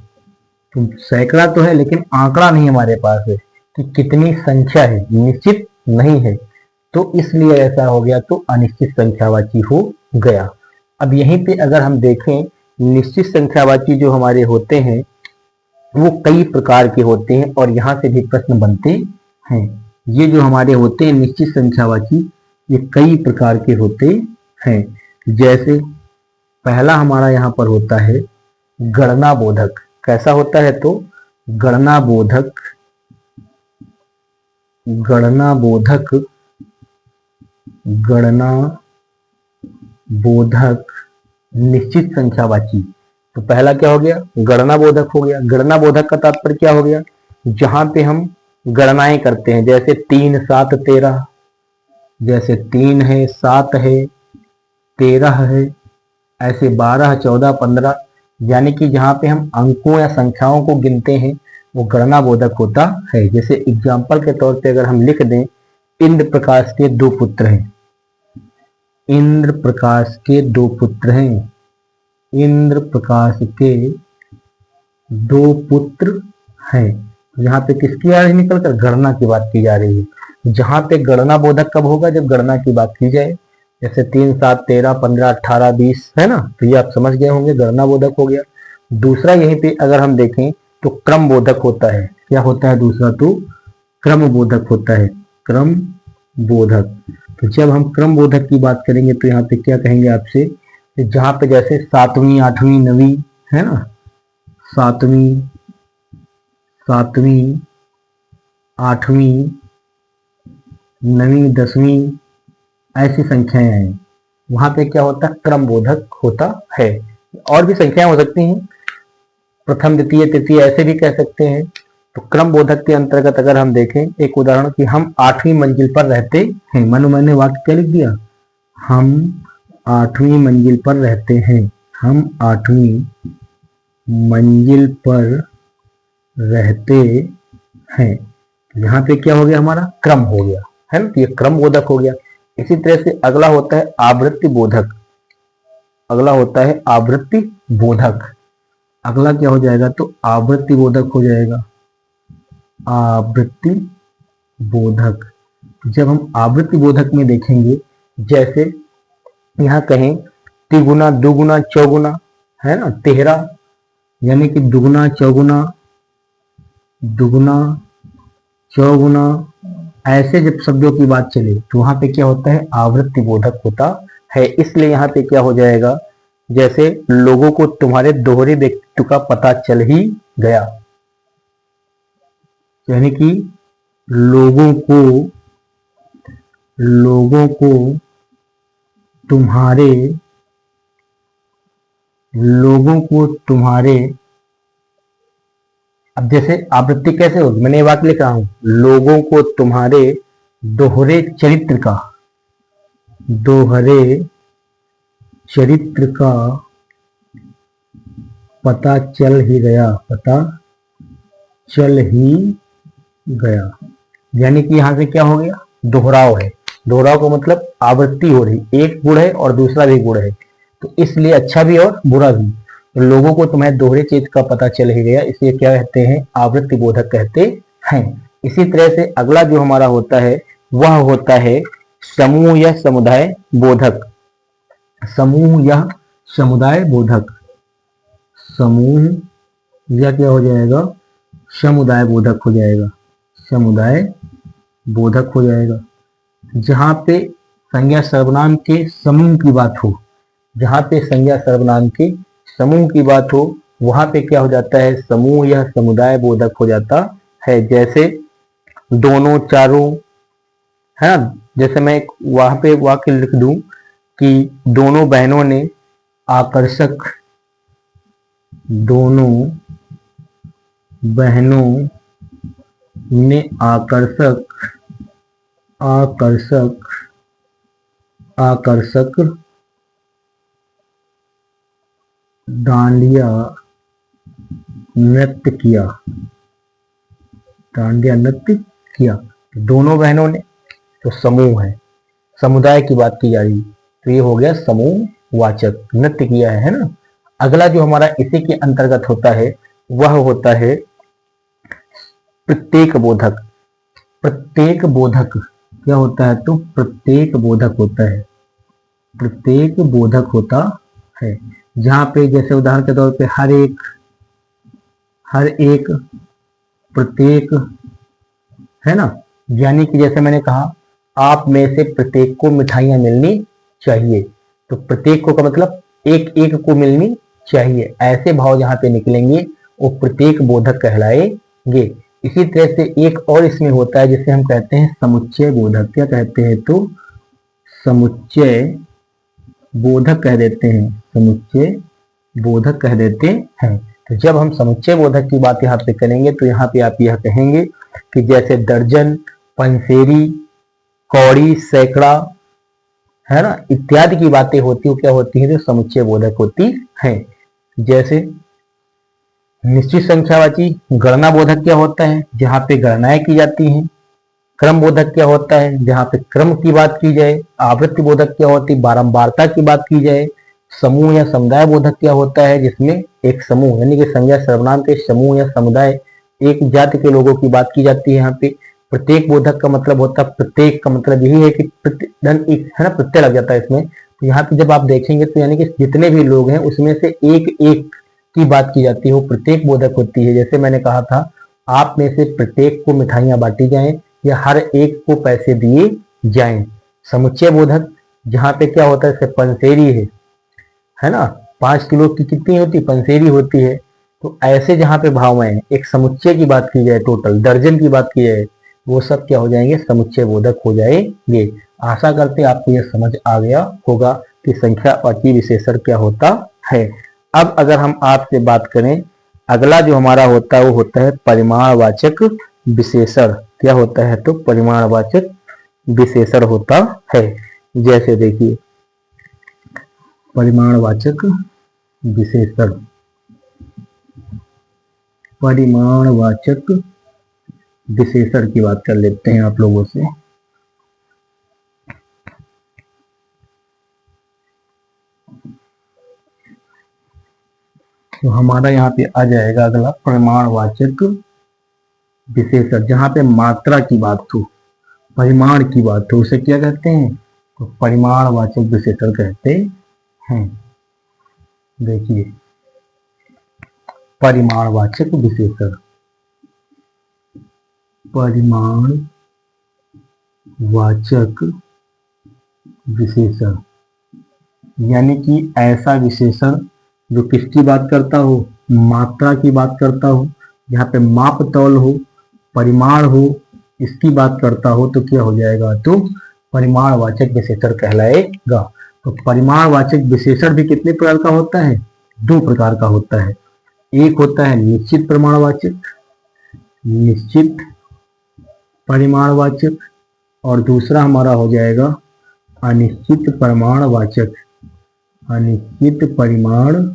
तो सैकड़ा तो है लेकिन आंकड़ा नहीं हमारे पास है कि कितनी संख्या है, निश्चित नहीं है, तो इसलिए ऐसा हो गया, तो अनिश्चित संख्यावाची हो गया। अब यहीं पे अगर हम देखें निश्चित संख्यावाची जो हमारे होते हैं वो कई प्रकार के होते हैं और यहाँ से भी प्रश्न बनते हैं। ये जो हमारे होते हैं निश्चित संख्यावाची, ये कई प्रकार के होते हैं। जैसे पहला हमारा यहाँ पर होता है गणना बोधक। कैसा होता है? तो गणना बोधक, गणना बोधक, गणना बोधक निश्चित संख्यावाची। तो पहला क्या हो गया, गणना बोधक हो गया। गणना बोधक का तात्पर्य क्या हो गया, जहां पे हम गणनाएं करते हैं, जैसे 3 7 13, जैसे 3 है, 7 है, 13 है, ऐसे 12 14 15, यानी कि जहां पे हम अंकों या संख्याओं को गिनते हैं वो गणना बोधक होता है। जैसे एग्जाम्पल के तौर पे अगर हम लिख दें, इंद्र प्रकाश के 2 पुत्र हैं, इंद्र प्रकाश के 2 पुत्र हैं, इंद्र प्रकाश के 2 पुत्र हैं। यहाँ पे किसकी आ रही निकलकर, गणना की बात की जा रही है। जहां पे गणना बोधक कब होगा, जब गणना की बात की जाए। जैसे 3 7 13 15 18 20 है ना, तो ये आप समझ गए होंगे, गणना बोधक हो गया। दूसरा यहीं पे अगर हम देखें तो क्रम बोधक होता है। क्या होता है दूसरा, तो क्रम बोधक होता है, क्रम बोधक। तो जब हम क्रम बोधक की बात करेंगे तो यहाँ पे क्या कहेंगे आपसे, जहां पे जैसे 7वीं 8वीं 9वीं है ना, 7वीं 8वीं 9वीं 10वीं ऐसी संख्याएं हैं, वहां पे क्या होता है, क्रम बोधक होता है। और भी संख्याएं हो सकती हैं, प्रथम द्वितीय तृतीय ऐसे भी कह सकते हैं। तो क्रम बोधक के अंतर्गत अगर हम देखें एक उदाहरण कि हम 8वीं मंजिल पर रहते हैं, मानो मैंने वाक्य क्या लिख दिया, हम 8वीं मंजिल पर रहते हैं, हम 8वीं मंजिल पर रहते हैं। यहाँ पे क्या हो गया, हमारा क्रम हो गया है ना, तो ये क्रम बोधक हो गया। इसी तरह से अगला होता है आवृत्ति बोधक, अगला होता है आवृत्ति बोधक। अगला क्या हो जाएगा, तो आवृत्ति बोधक हो जाएगा, आवृत्ति बोधक। जब हम आवृत्ति बोधक में देखेंगे, जैसे यहाँ कहें तिगुना दुगुना चौगुना है ना, 13, यानी कि दुगुना चौगुना, दुगुना चौगुना, ऐसे जब शब्दों की बात चले तो वहां पे क्या होता है, आवृत्ति बोधक होता है। इसलिए यहाँ पे क्या हो जाएगा, जैसे लोगों को तुम्हारे दोहरे व्यक्तित्व का पता चल ही गया, यानी कि लोगों को तुम्हारे, अब जैसे आवृत्ति कैसे होगी, मैंने ये वाक्य लिख रहा हूं, लोगों को तुम्हारे दोहरे चरित्र का पता चल ही गया, यानी कि यहां से क्या हो गया, दोहराव है। दोहराव का मतलब आवृत्ति हो रही, एक गुण है और दूसरा भी गुण है, तो इसलिए अच्छा भी और बुरा भी। तो लोगों को तुम्हें दोहरे चीज का पता चल ही गया, इसलिए क्या कहते हैं, आवृत्ति बोधक कहते हैं। इसी तरह से अगला जो हमारा होता है वह होता है समूह या समुदाय बोधक, समूह या समुदाय बोधक, समूह या क्या हो जाएगा, समुदाय बोधक हो जाएगा, समुदाय बोधक हो जाएगा। जहां पे संज्ञा सर्वनाम के समूह की बात हो, जहां पे संज्ञा सर्वनाम के समूह की बात हो, वहां पे क्या हो जाता है, समूह या समुदाय बोधक हो जाता है। जैसे दोनों चारों है ना, जैसे मैं वहां पे वाक्य लिख दूं कि दोनों बहनों ने आकर्षक, दोनों बहनों ने आकर्षक डांडिया नृत्य किया, डांडिया नृत्य किया। दोनों बहनों ने, तो समूह है, समुदाय की बात की जा रही, तो ये हो गया समूह वाचक, नृत्य किया है ना। अगला जो हमारा इसी के अंतर्गत होता है वह होता है प्रत्येक बोधक। प्रत्येक बोधक क्या होता है, तो प्रत्येक बोधक होता है, प्रत्येक बोधक होता है। जहां पे जैसे उदाहरण के तौर पे हर एक प्रत्येक है ना, यानी कि जैसे मैंने कहा आप में से प्रत्येक को मिठाइयां मिलनी चाहिए, तो प्रत्येक को का मतलब एक एक को मिलनी चाहिए, ऐसे भाव जहां पे निकलेंगे वो प्रत्येक बोधक कहलाएंगे। इसी तरह से एक और इसमें होता है जिसे हम कहते हैं समुच्चय बोधक। क्या कहते हैं? तो समुच्चय बोधक कह देते हैं, समुच्चय बोधक कह देते हैं। तो जब हम समुच्चय बोधक की बात यहाँ पे करेंगे तो यहाँ पे आप यह कहेंगे कि जैसे दर्जन, पंसेरी, कौड़ी, सैकड़ा, है ना, इत्यादि की बातें होती है, क्या होती है? जो समुच्चय बोधक होती है। जैसे निश्चित संख्यावाची गणना बोधक क्या होता है? जहाँ पे गणनाएं की जाती हैं। क्रम बोधक क्या होता है? जहाँ पे क्रम की बात की जाए। आवृत्ति बोधक क्या होती है? बारंबारता की बात की जाए। समूह या समुदाय बोधक क्या होता है? जिसमें एक समूह यानी कि संज्ञा सर्वनाम के समूह या समुदाय, एक जाति के लोगों की बात की जाती है। यहाँ पे प्रत्येक बोधक का मतलब होता है, प्रत्येक का मतलब यही है कि धन एक है ना, प्रत्यय लग जाता है इसमें। तो यहाँ पे जब आप देखेंगे तो यानी कि जितने भी लोग हैं उसमें से एक एक की बात की जाती है, वो प्रत्येक बोधक होती है। जैसे मैंने कहा था, आप में से प्रत्येक को मिठाइयां बांटी जाएं या हर एक को पैसे दिए जाएं। समुच्चय बोधक जहाँ पे क्या होता है? जैसे पंसेरी है ना, 5 किलो की कितनी होती? पंसेरी होती है। तो ऐसे जहाँ पे भाव हैं, एक समुच्चय की बात की जाए, टोटल दर्जन की बात की जाए, वो सब क्या हो जाएंगे? समुच्चय बोधक हो जाएंगे। आशा करते आपको यह समझ आ गया होगा कि संख्यावाची विशेषण क्या होता है। अब अगर हम आपसे बात करें, अगला जो हमारा होता है वो होता है परिमाणवाचक विशेषण। क्या होता है? तो परिमाणवाचक विशेषण होता है। जैसे देखिए, परिमाणवाचक विशेषण, परिमाणवाचक विशेषण की बात कर लेते हैं आप लोगों से। तो हमारा यहाँ पे आ जाएगा अगला परिमाणवाचक विशेषण, जहाँ पे मात्रा की बात हो, परिमाण की बात हो, उसे क्या कहते हैं? तो परिमाणवाचक विशेषण कहते हैं। देखिए, परिमाणवाचक विशेषण, परिमाणवाचक विशेषण यानी कि ऐसा विशेषण जो किसकी बात करता हो? मात्रा की बात करता हो, यहाँ पे माप तौल हो, परिमाण हो, इसकी बात करता हो, तो क्या हो जाएगा? तो परिमाणवाचक विशेषण कहलाएगा। तो परिमाणवाचक विशेषण भी कितने प्रकार का होता है? 2 प्रकार का होता है। एक होता है निश्चित परिमाणवाचक, निश्चित परिमाणवाचक, और दूसरा हमारा हो जाएगा अनिश्चित परिमाणवाचक, अनिश्चित परिमाणवाचक,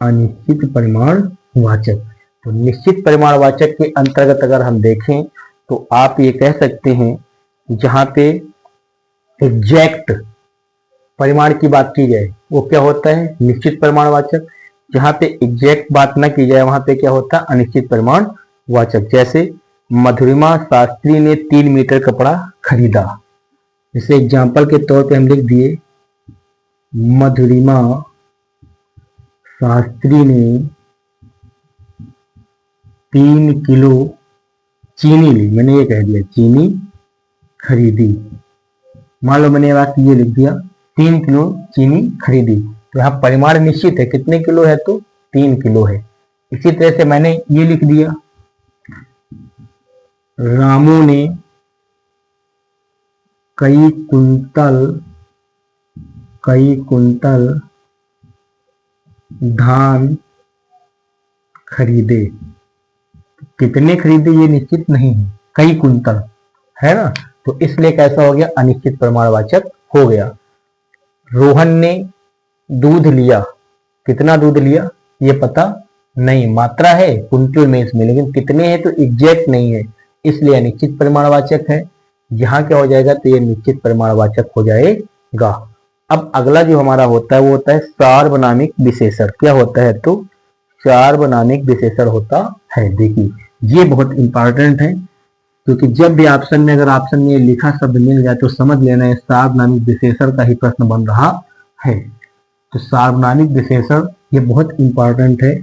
अनिश्चित परिमाणवाचक। तो निश्चित परिमाणवाचक के अंतर्गत अगर हम देखें तो आप ये कह सकते हैं, जहां पे एग्जैक्ट परिमाण की बात की जाए वो क्या होता है? निश्चित परिमाणवाचक। जहां पे एग्जैक्ट बात ना की जाए वहां पे क्या होता है? अनिश्चित परिमाणवाचक। जैसे मधुरिमा शास्त्री ने 3 मीटर कपड़ा खरीदा। जैसे एग्जाम्पल के तौर पे हम लिख दिए, मधुरिमा शास्त्री ने 3 किलो चीनी ली, मैंने ये कह दिया चीनी खरीदी। मान लो मैंने वाक्य ये लिख दिया, 3 किलो चीनी खरीदी, तो यहाँ परिमाण निश्चित है, कितने किलो है? तो 3 किलो है। इसी तरह से मैंने ये लिख दिया, रामू ने कई कुंतल धान खरीदे। कितने खरीदे ये निश्चित नहीं है, कई कुंतल, है ना, तो इसलिए कैसा हो गया? अनिश्चित परिमाणवाचक हो गया। रोहन ने दूध लिया, कितना दूध लिया ये पता नहीं, मात्रा है कुंतल में इसमें, लेकिन कितने हैं तो एग्जैक्ट नहीं है, इसलिए अनिश्चित परिमाणवाचक है। यहाँ क्या हो जाएगा? तो ये निश्चित परिमाणवाचक हो जाएगा। अब अगला जो हमारा होता है वो होता है सार्वनामिक विशेषण। क्या होता है? तो सार्वनामिक विशेषण होता है। देखिए, ये बहुत इंपॉर्टेंट है, क्योंकि जब भी ऑप्शन में, अगर ऑप्शन में लिखा शब्द मिल जाए तो समझ लेना है सार्वनामिक विशेषण का ही प्रश्न बन रहा है। तो सार्वनामिक विशेषण ये बहुत इंपॉर्टेंट है,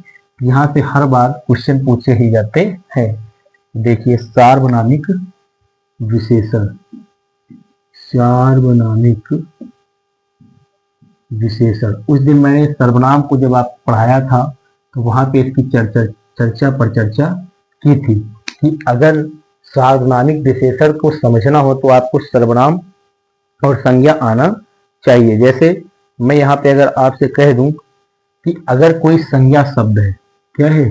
यहाँ से हर बार क्वेश्चन पूछे ही जाते हैं। देखिए, सार्वनामिक विशेषण, सार्वनामिक विशेषण, उस दिन मैंने सर्वनाम को जब आप पढ़ाया था तो वहां पे इसकी चर्चा चर्चा पर चर्चा की थी कि अगर सार्वनामिक विशेषण को समझना हो तो आपको सर्वनाम और संज्ञा आना चाहिए। जैसे मैं यहाँ पे अगर आपसे कह दूं कि अगर कोई संज्ञा शब्द है, क्या है,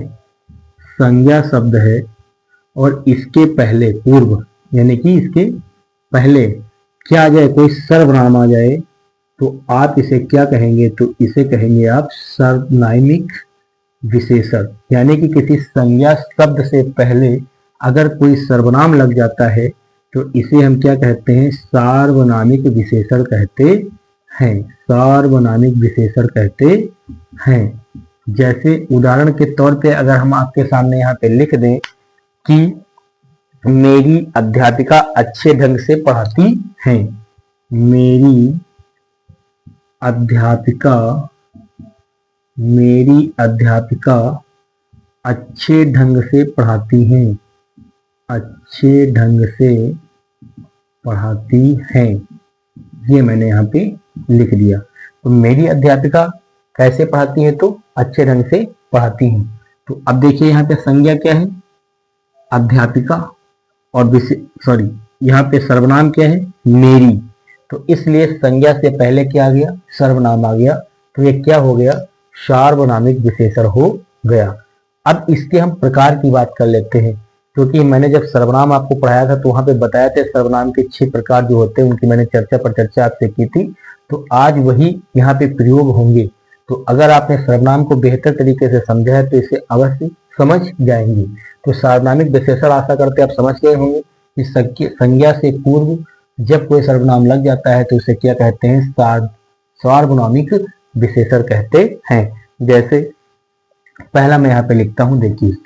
संज्ञा शब्द है, और इसके पहले पूर्व यानी कि इसके पहले क्या आ जाए, कोई सर्वनाम आ जाए, तो आप इसे क्या कहेंगे, तो इसे कहेंगे आप सार्वनामिक विशेषण। यानी कि किसी संज्ञा शब्द से पहले अगर कोई सर्वनाम लग जाता है तो इसे हम क्या कहते हैं, सार्वनामिक विशेषण कहते हैं। सार्वनामिक विशेषण कहते हैं। जैसे उदाहरण के तौर पे अगर हम आपके सामने यहाँ पे लिख दें कि मेरी अध्यापिका अच्छे ढंग से पढ़ाती हैं, मेरी अध्यापिका अच्छे ढंग से पढ़ाती हैं, अच्छे ढंग से पढ़ाती हैं, ये मैंने यहाँ पे लिख दिया। तो मेरी अध्यापिका कैसे पढ़ाती है, तो अच्छे ढंग से पढ़ाती हैं। तो अब देखिए यहाँ पे संज्ञा क्या है, अध्यापिका, और यहाँ पे सर्वनाम क्या है, मेरी। तो इसलिए संज्ञा से पहले क्या आ गया, सर्वनाम आ गया, तो ये क्या हो गया, सार्वनामिक विशेषण हो गया। अब इसके हम प्रकार की बात कर लेते हैं, क्योंकि मैंने जब सर्वनाम आपको पढ़ाया था तो वहां पे बताया था सर्वनाम के 6 प्रकार जो होते हैं, उनकी मैंने चर्चा पर चर्चा आपसे की थी। तो आज वही यहाँ पे प्रयोग होंगे। तो अगर आपने सर्वनाम को बेहतर तरीके से समझा है तो इसे अवश्य समझ जाएंगे। तो सार्वनामिक विशेषण आशा करते आप समझ गए होंगे कि संज्ञा से पूर्व जब कोई सर्वनाम लग जाता है तो उसे क्या कहते हैं, सार्वनामिक विशेषण कहते हैं। जैसे पहला मैं यहाँ पे लिखता हूं, देखिए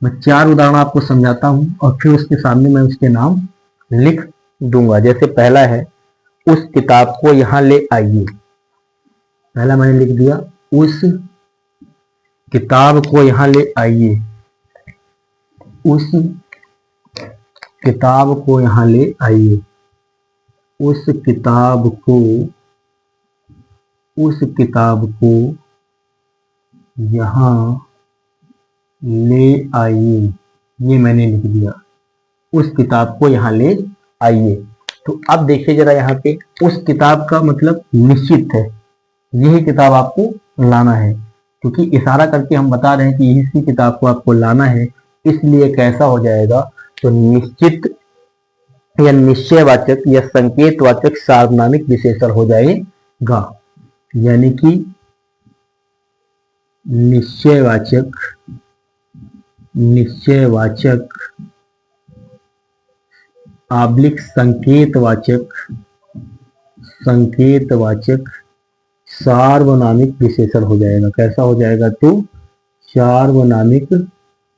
मैं 4 उदाहरण आपको समझाता हूं और फिर उसके सामने मैं उसके नाम लिख दूंगा। जैसे पहला है, उस किताब को यहां ले आइए। पहला मैंने लिख दिया, उस किताब को यहां ले आइए, उस किताब को यहां ले आइए, उस किताब को यहां ले आइए, ये मैंने लिख दिया, उस किताब को यहां ले आइए। तो अब देखिए जरा यहाँ पे, उस किताब का मतलब निश्चित है, यही किताब आपको लाना है, क्योंकि इशारा करके हम बता रहे हैं कि इसी किताब को आपको लाना है। इसलिए कैसा हो जाएगा, तो निश्चित या निश्चयवाचक या संकेतवाचक सार्वनामिक विशेषण हो जाएगा। यानी कि निश्चयवाचक संकेतवाचक सार्वनामिक विशेषण हो जाएगा। कैसा हो जाएगा, तो सार्वनामिक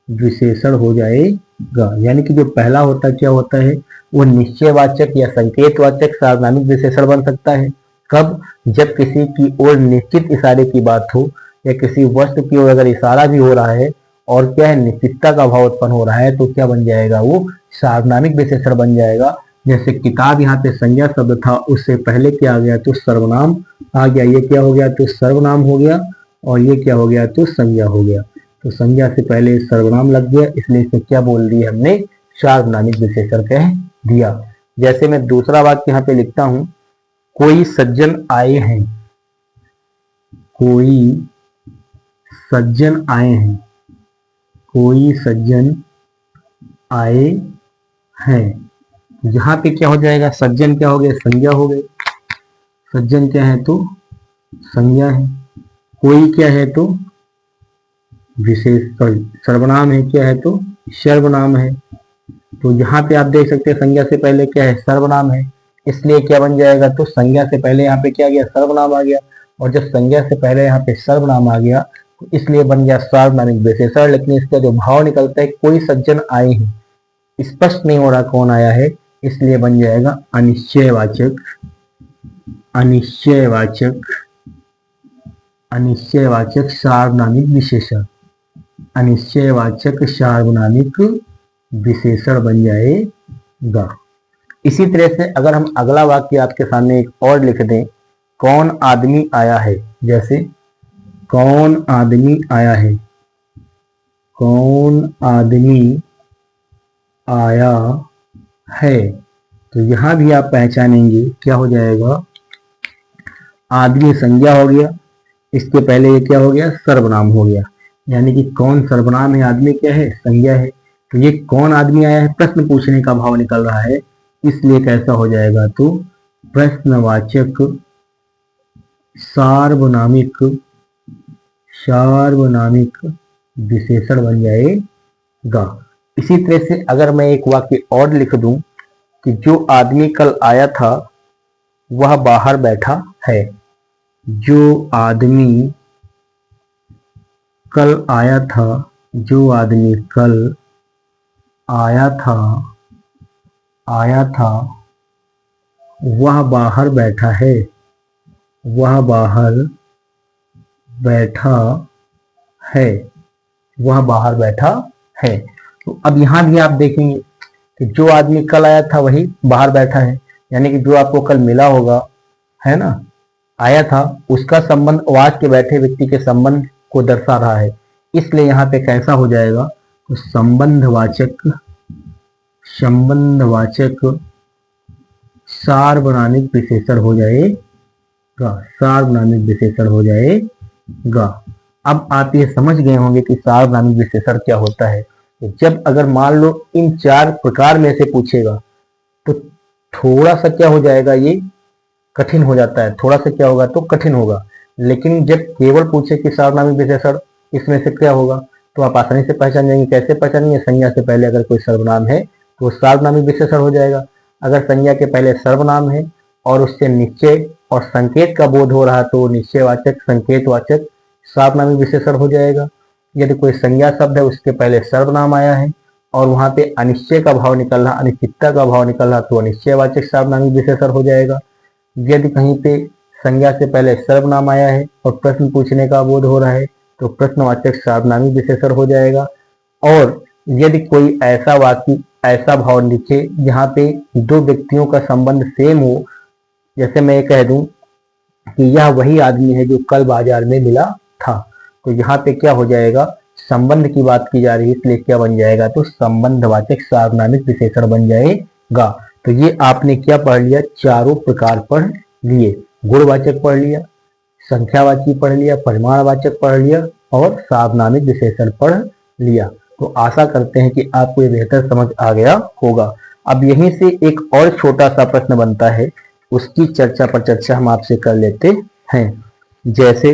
विशेषण हो जाएगा। यानी कि जो पहला होता क्या होता है, वो निश्चयवाचक या संकेतवाचक सार्वनामिक विशेषण बन सकता है। कब, जब किसी की ओर निश्चित इशारे की बात हो या किसी वस्तु की ओर अगर इशारा भी हो रहा है और क्या है, निश्चितता का भाव उत्पन्न हो रहा है, तो क्या बन जाएगा, वो सार्वनामिक विशेषण बन जाएगा। जैसे किताब यहाँ पे संज्ञा शब्द था, उससे पहले क्या आ गया, तो सर्वनाम आ गया। ये क्या हो गया, तो सर्वनाम हो गया, और ये क्या हो गया, तो संज्ञा हो गया। तो संज्ञा से पहले सर्वनाम लग गया, इसलिए इसे क्या बोल दिया हमने, सार्वनामिक विशेषण कह दिया। जैसे मैं दूसरा वाक्य यहाँ पे लिखता हूं, कोई सज्जन आए हैं, कोई सज्जन आए हैं, कोई सज्जन आए हैं। यहाँ पे क्या हो जाएगा, सज्जन क्या हो गया, संज्ञा हो गई। सज्जन क्या है, तो संज्ञा है। कोई क्या है, तो सर्वनाम है, क्या है, तो सर्वनाम है। तो यहाँ पे आप देख सकते हैं संज्ञा से पहले क्या है, सर्वनाम है, इसलिए क्या बन जाएगा, तो संज्ञा से पहले यहाँ पे क्या गया, सर्वनाम आ गया। और जब संज्ञा से पहले यहाँ पे सर्वनाम आ गया तो इसलिए बन गया सार्वनामिक विशेषण। लेकिन इसका जो भाव निकलता है, कोई सज्जन आए हैं, स्पष्ट नहीं हो रहा कौन आया है, इसलिए बन जाएगा अनिश्चयवाचक सार्वनामिक विशेषण। अनिश्चयवाचक सार्वनामिक विशेषण बन जाएगा। इसी तरह से अगर हम अगला वाक्य आपके सामने एक और लिख दें, कौन आदमी आया है। जैसे कौन आदमी आया है, कौन आदमी आया है। तो यहां भी आप पहचानेंगे, क्या हो जाएगा, आदमी संज्ञा हो गया, इसके पहले ये क्या हो गया, सर्वनाम हो गया। यानी कि कौन सर्वनाम है, आदमी क्या है, संज्ञा है। तो ये कौन आदमी आया है, प्रश्न पूछने का भाव निकल रहा है, इसलिए कैसा हो जाएगा, तो प्रश्नवाचक सार्वनामिक सार्वनामिक विशेषण बन जाएगा। इसी तरह से अगर मैं एक वाक्य और लिख दूं कि जो आदमी कल आया था वह बाहर बैठा है। जो आदमी कल आया था, जो आदमी कल आया था वह बाहर बैठा है, वह बाहर बैठा है, वह बाहर बैठा है। तो अब यहां भी आप देखेंगे कि जो आदमी कल आया था वही बाहर बैठा है, यानी कि जो आपको कल मिला होगा, है ना, आया था, उसका संबंध आज के बैठे व्यक्ति के संबंध को दर्शा रहा है। इसलिए यहाँ पे कैसा हो जाएगा, तो संबंधवाचक सार्वनामिक विशेषण हो जाएगा, सार्वनामिक विशेषण हो जाएगा। अब आप ये समझ गए होंगे कि सार्वनामिक विशेषण क्या होता है। तो जब अगर मान लो इन 4 प्रकार में से पूछेगा तो थोड़ा सा क्या हो जाएगा, ये कठिन हो जाता है, थोड़ा सा क्या होगा, तो कठिन होगा। लेकिन जब केवल पूछे कि सार्वनामिक विशेषण इसमें से क्या होगा, तो आप आसानी से पहचान जाएंगे। कैसे पहचानेंगे, संज्ञा से पहले अगर कोई सर्वनाम है तो सार्वनामिक विशेषण हो जाएगा। अगर संज्ञा के पहले सर्वनाम है और उससे निश्चय और संकेत का बोध हो रहा है तो निश्चयवाचक संकेतवाचक सार्वनामिक विशेषण हो जाएगा। यदि कोई संज्ञा शब्द है उसके पहले सर्वनाम आया है और वहां पे अनिश्चय का भाव निकल रहा, अनिश्चितता का भाव निकल रहा, तो अनिश्चयवाचक सार्वनामिक विशेषण हो जाएगा। यदि कहीं पे संज्ञा से पहले सर्वनाम आया है और प्रश्न पूछने का बोध हो रहा है तो प्रश्नवाचक सार्वनामिक विशेषण हो जाएगा। और यदि कोई ऐसा वाक्य, ऐसा भाव लिखे जहाँ पे दो व्यक्तियों का संबंध सेम हो, जैसे मैं ये कह दूं कि यह वही आदमी है जो कल बाजार में मिला था, तो यहाँ पे क्या हो जाएगा, संबंध की बात की जा रही है, इसलिए क्या बन जाएगा, तो संबंधवाचक सार्वनामिक विशेषण बन जाएगा। तो ये आपने क्या पढ़ लिया, चारों प्रकार पढ़ लिए, गुणवाचक पढ़ लिया, संख्यावाची पढ़ लिया, परिमाणवाचक पढ़ लिया और सार्वनामिक विशेषण पढ़ लिया। तो आशा करते हैं कि आपको ये बेहतर समझ आ गया होगा। अब यहीं से एक और छोटा सा प्रश्न बनता है, उसकी चर्चा पर चर्चा हम आपसे कर लेते हैं। जैसे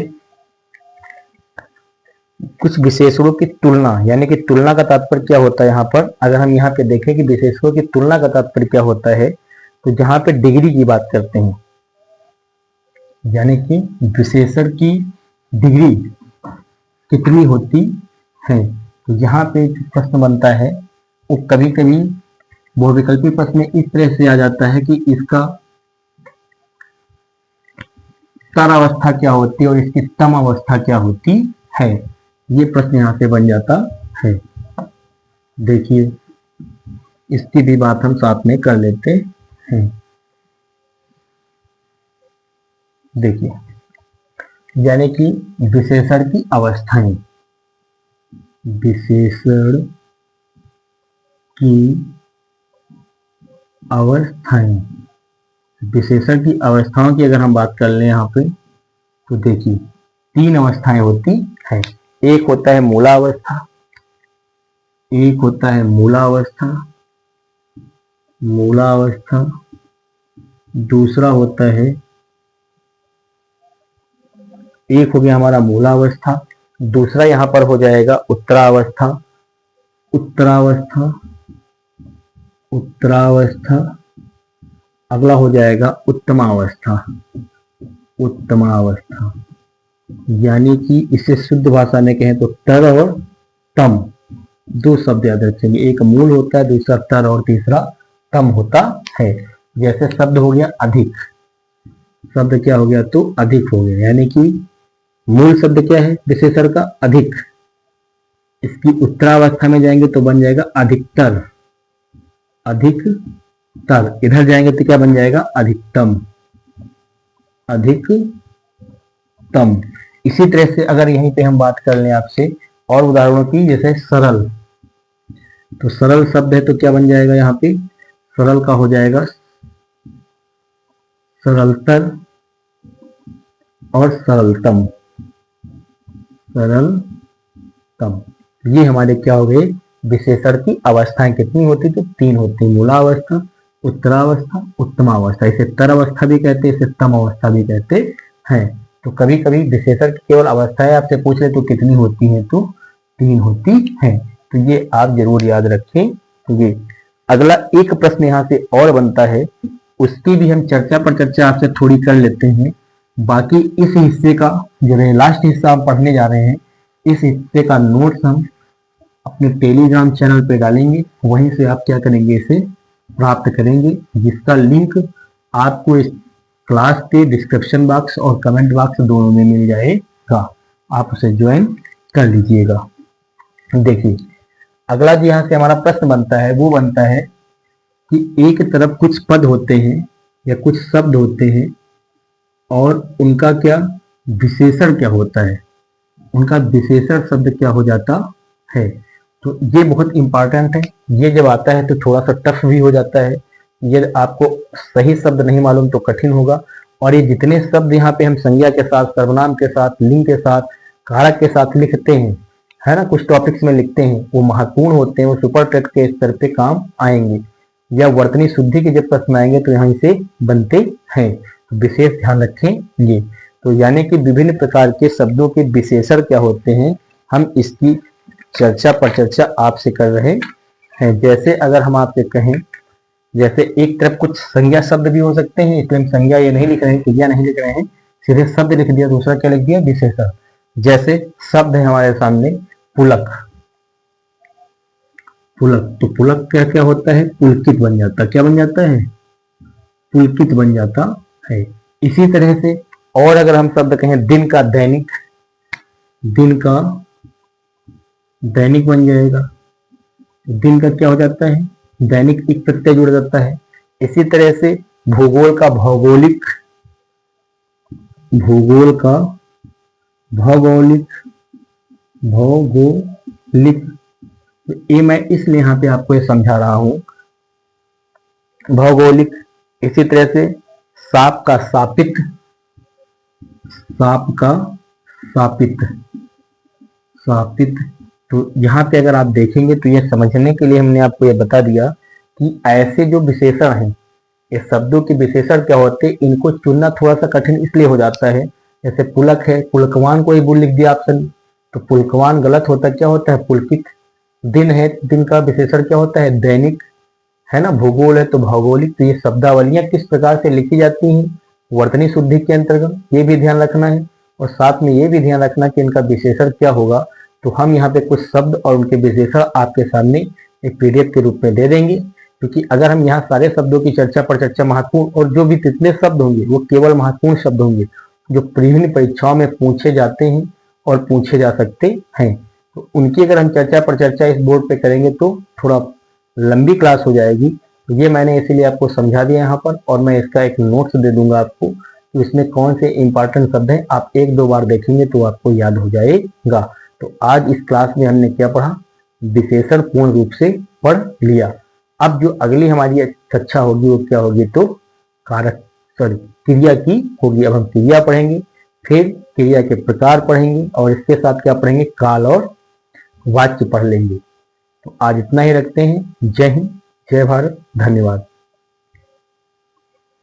कुछ विशेषणों की तुलना, यानी कि तुलना का तात्पर्य क्या होता है, यहाँ पर अगर हम यहाँ पे देखें कि विशेषणों की तुलना का तात्पर्य क्या होता है, तो जहां पे डिग्री की बात करते हैं, यानी कि विशेषण की डिग्री कितनी होती है, तो यहाँ पे जो प्रश्न बनता है वो कभी कभी बहुविकल्पी प्रश्न इस तरह से आ जाता है कि इसका तर अवस्था क्या होती है और इसकी तम अवस्था क्या होती है, ये प्रश्न यहाँ से बन जाता है। देखिए इसकी भी बात हम साथ में कर लेते हैं। देखिए, यानी कि विशेषण की अवस्थाएं, विशेषण की अवस्थाएं, विशेषण की अवस्थाओं की अगर हम बात कर लें यहाँ पे, तो देखिए 3 अवस्थाएं होती है। एक होता है मूलावस्था, एक होता है मूलावस्था, मूलावस्था, दूसरा होता है, एक हो गया हमारा मूलावस्था, दूसरा यहां पर हो जाएगा उत्तरावस्था, उत्तरावस्था, उत्तरावस्था, अगला हो जाएगा उत्तमावस्था, उत्तमावस्था। यानी कि इसे शुद्ध भाषा में कहें तो तर और तम, 2 शब्द याद रखेंगे, एक मूल होता है, दूसरा तर और तीसरा तम होता है। जैसे शब्द हो गया अधिक, शब्द क्या हो गया, तो अधिक हो गया, यानी कि मूल शब्द क्या है विशेषण का, अधिक, इसकी उत्तरावस्था में जाएंगे तो बन जाएगा अधिकतर, अधिकतर, इधर जाएंगे तो क्या बन जाएगा, अधिकतम, अधिकतम। इसी तरह से अगर यहीं पे हम बात कर लें आपसे और उदाहरणों की, जैसे सरल, तो सरल शब्द है तो क्या बन जाएगा यहाँ पे, सरल का हो जाएगा सरलतर और सरलतम। सरलतम, ये हमारे क्या हो गए, विशेषण की अवस्थाएं कितनी होती, तो 3 होती, मूलावस्था, उत्तरावस्था, उत्तमावस्था। इसे तर अवस्था भी कहते हैं, इसे तम अवस्था भी कहते हैं। तो कभी कभी विशेषण की केवल अवस्थाएं आपसे पूछ ले तो कितनी होती हैं, तो 3 होती हैं। तो ये आप जरूर याद रखें। ये अगला एक प्रश्न यहाँ से और बनता है, उसकी भी हम चर्चा पर चर्चा आपसे थोड़ी कर लेते हैं। बाकी इस हिस्से का जो है लास्ट हिस्सा हम पढ़ने जा रहे हैं, इस हिस्से का नोट्स हम अपने टेलीग्राम चैनल पे डालेंगे, वहीं से आप क्या करेंगे, इसे प्राप्त करेंगे, जिसका लिंक आपको इस क्लास के डिस्क्रिप्शन बॉक्स और कमेंट बॉक्स दोनों में मिल जाएगा। आप उसे ज्वाइन कर लीजिएगा। देखिए अगला जो यहाँ से हमारा प्रश्न बनता है वो बनता है कि एक तरफ कुछ पद होते हैं या कुछ शब्द होते हैं और उनका क्या विशेषण क्या होता है, उनका विशेषण शब्द क्या हो जाता है। तो ये बहुत इंपॉर्टेंट है। ये जब आता है तो थोड़ा सा टफ भी हो जाता है। ये आपको सही शब्द नहीं मालूम तो कठिन होगा। और ये जितने शब्द यहाँ पे हम संज्ञा के साथ, सर्वनाम के साथ, लिंग के साथ, कारक के साथ लिखते हैं, है ना, कुछ टॉपिक्स में लिखते हैं, वो महत्वपूर्ण होते हैं, वो सुपर टेक्स्ट के स्तर पे काम आएंगे। या वर्तनी शुद्धि के जब प्रश्न आएंगे तो यहाँ से बनते हैं। तो विशेष ध्यान रखें ये। तो यानी कि विभिन्न प्रकार के शब्दों के विशेषण क्या होते हैं, हम इसकी चर्चा पर चर्चा आपसे कर रहे हैं। जैसे अगर हम आपसे कहें, जैसे एक तरफ कुछ संज्ञा शब्द भी हो सकते हैं, इसलिए हम संज्ञा ये नहीं लिख रहे हैं, क्रिया नहीं लिख रहे हैं, सीधे शब्द लिख दिया, दूसरा क्या लिख दिया, विशेषण। जैसे शब्द है हमारे सामने पुलक, पुलक, तो पुलक क्या क्या होता है, पुलकित बन जाता, क्या बन जाता है, पुलकित बन जाता है। इसी तरह से और अगर हम शब्द कहें दिन का दैनिक, दिन का दैनिक बन जाएगा। दिन का क्या हो जाता है, दैनिक, एक प्रत्यय जुड़ जाता है। इसी तरह से भूगोल का भौगोलिक, भूगोल का भौगोलिक, भौगोलिक, ये मैं इसलिए यहाँ पे आपको ये समझा रहा हूं, भौगोलिक। इसी तरह से सांप का सापित, सांप का सापित, सापित। तो यहाँ पे अगर आप देखेंगे तो ये समझने के लिए हमने आपको ये बता दिया कि ऐसे जो विशेषण हैं, ये शब्दों के विशेषण क्या होते हैं, इनको चुनना थोड़ा सा कठिन इसलिए हो जाता है। जैसे पुलक है, पुलकवान को ही बुल लिख दिया ऑप्शन, तो पुलकवान गलत होता है, क्या होता है, पुलकित। दिन है, दिन का विशेषण क्या होता है, दैनिक, है ना। भूगोल है तो भौगोलिक। तो ये शब्दावलियां किस प्रकार से लिखी जाती हैं वर्तनी शुद्धि के अंतर्गत, ये भी ध्यान रखना है। और साथ में ये भी ध्यान रखना कि इनका विशेषण क्या होगा। तो हम यहाँ पे कुछ शब्द और उनके विशेषण आपके सामने एक पीडीएफ के रूप में दे देंगे, क्योंकि अगर हम यहाँ सारे शब्दों की चर्चा पर चर्चा, महत्वपूर्ण और जो भी जितने शब्द होंगे वो केवल महत्वपूर्ण शब्द होंगे जो विभिन्न परीक्षाओं में पूछे जाते हैं और पूछे जा सकते हैं। तो उनकी अगर हम चर्चा पर चर्चा इस बोर्ड पे करेंगे तो थोड़ा लंबी क्लास हो जाएगी। तो ये मैंने इसीलिए आपको समझा दिया यहाँ पर, और मैं इसका एक नोट्स दे दूंगा आपको, तो इसमें कौन से इंपॉर्टेंट शब्द हैं आप 1-2 बार देखेंगे तो आपको याद हो जाएगा। तो आज इस क्लास में हमने क्या पढ़ा, विशेषण पूर्ण रूप से पढ़ लिया। अब जो अगली हमारी कक्षा होगी वो क्या होगी, तो कारक, सॉरी, क्रिया की होगी। अब हम क्रिया पढ़ेंगे, फिर क्रिया के प्रकार पढ़ेंगे, और इसके साथ क्या पढ़ेंगे, काल और वाच्य पढ़ लेंगे। तो आज इतना ही रखते हैं। जय हिंद, जय भारत, धन्यवाद।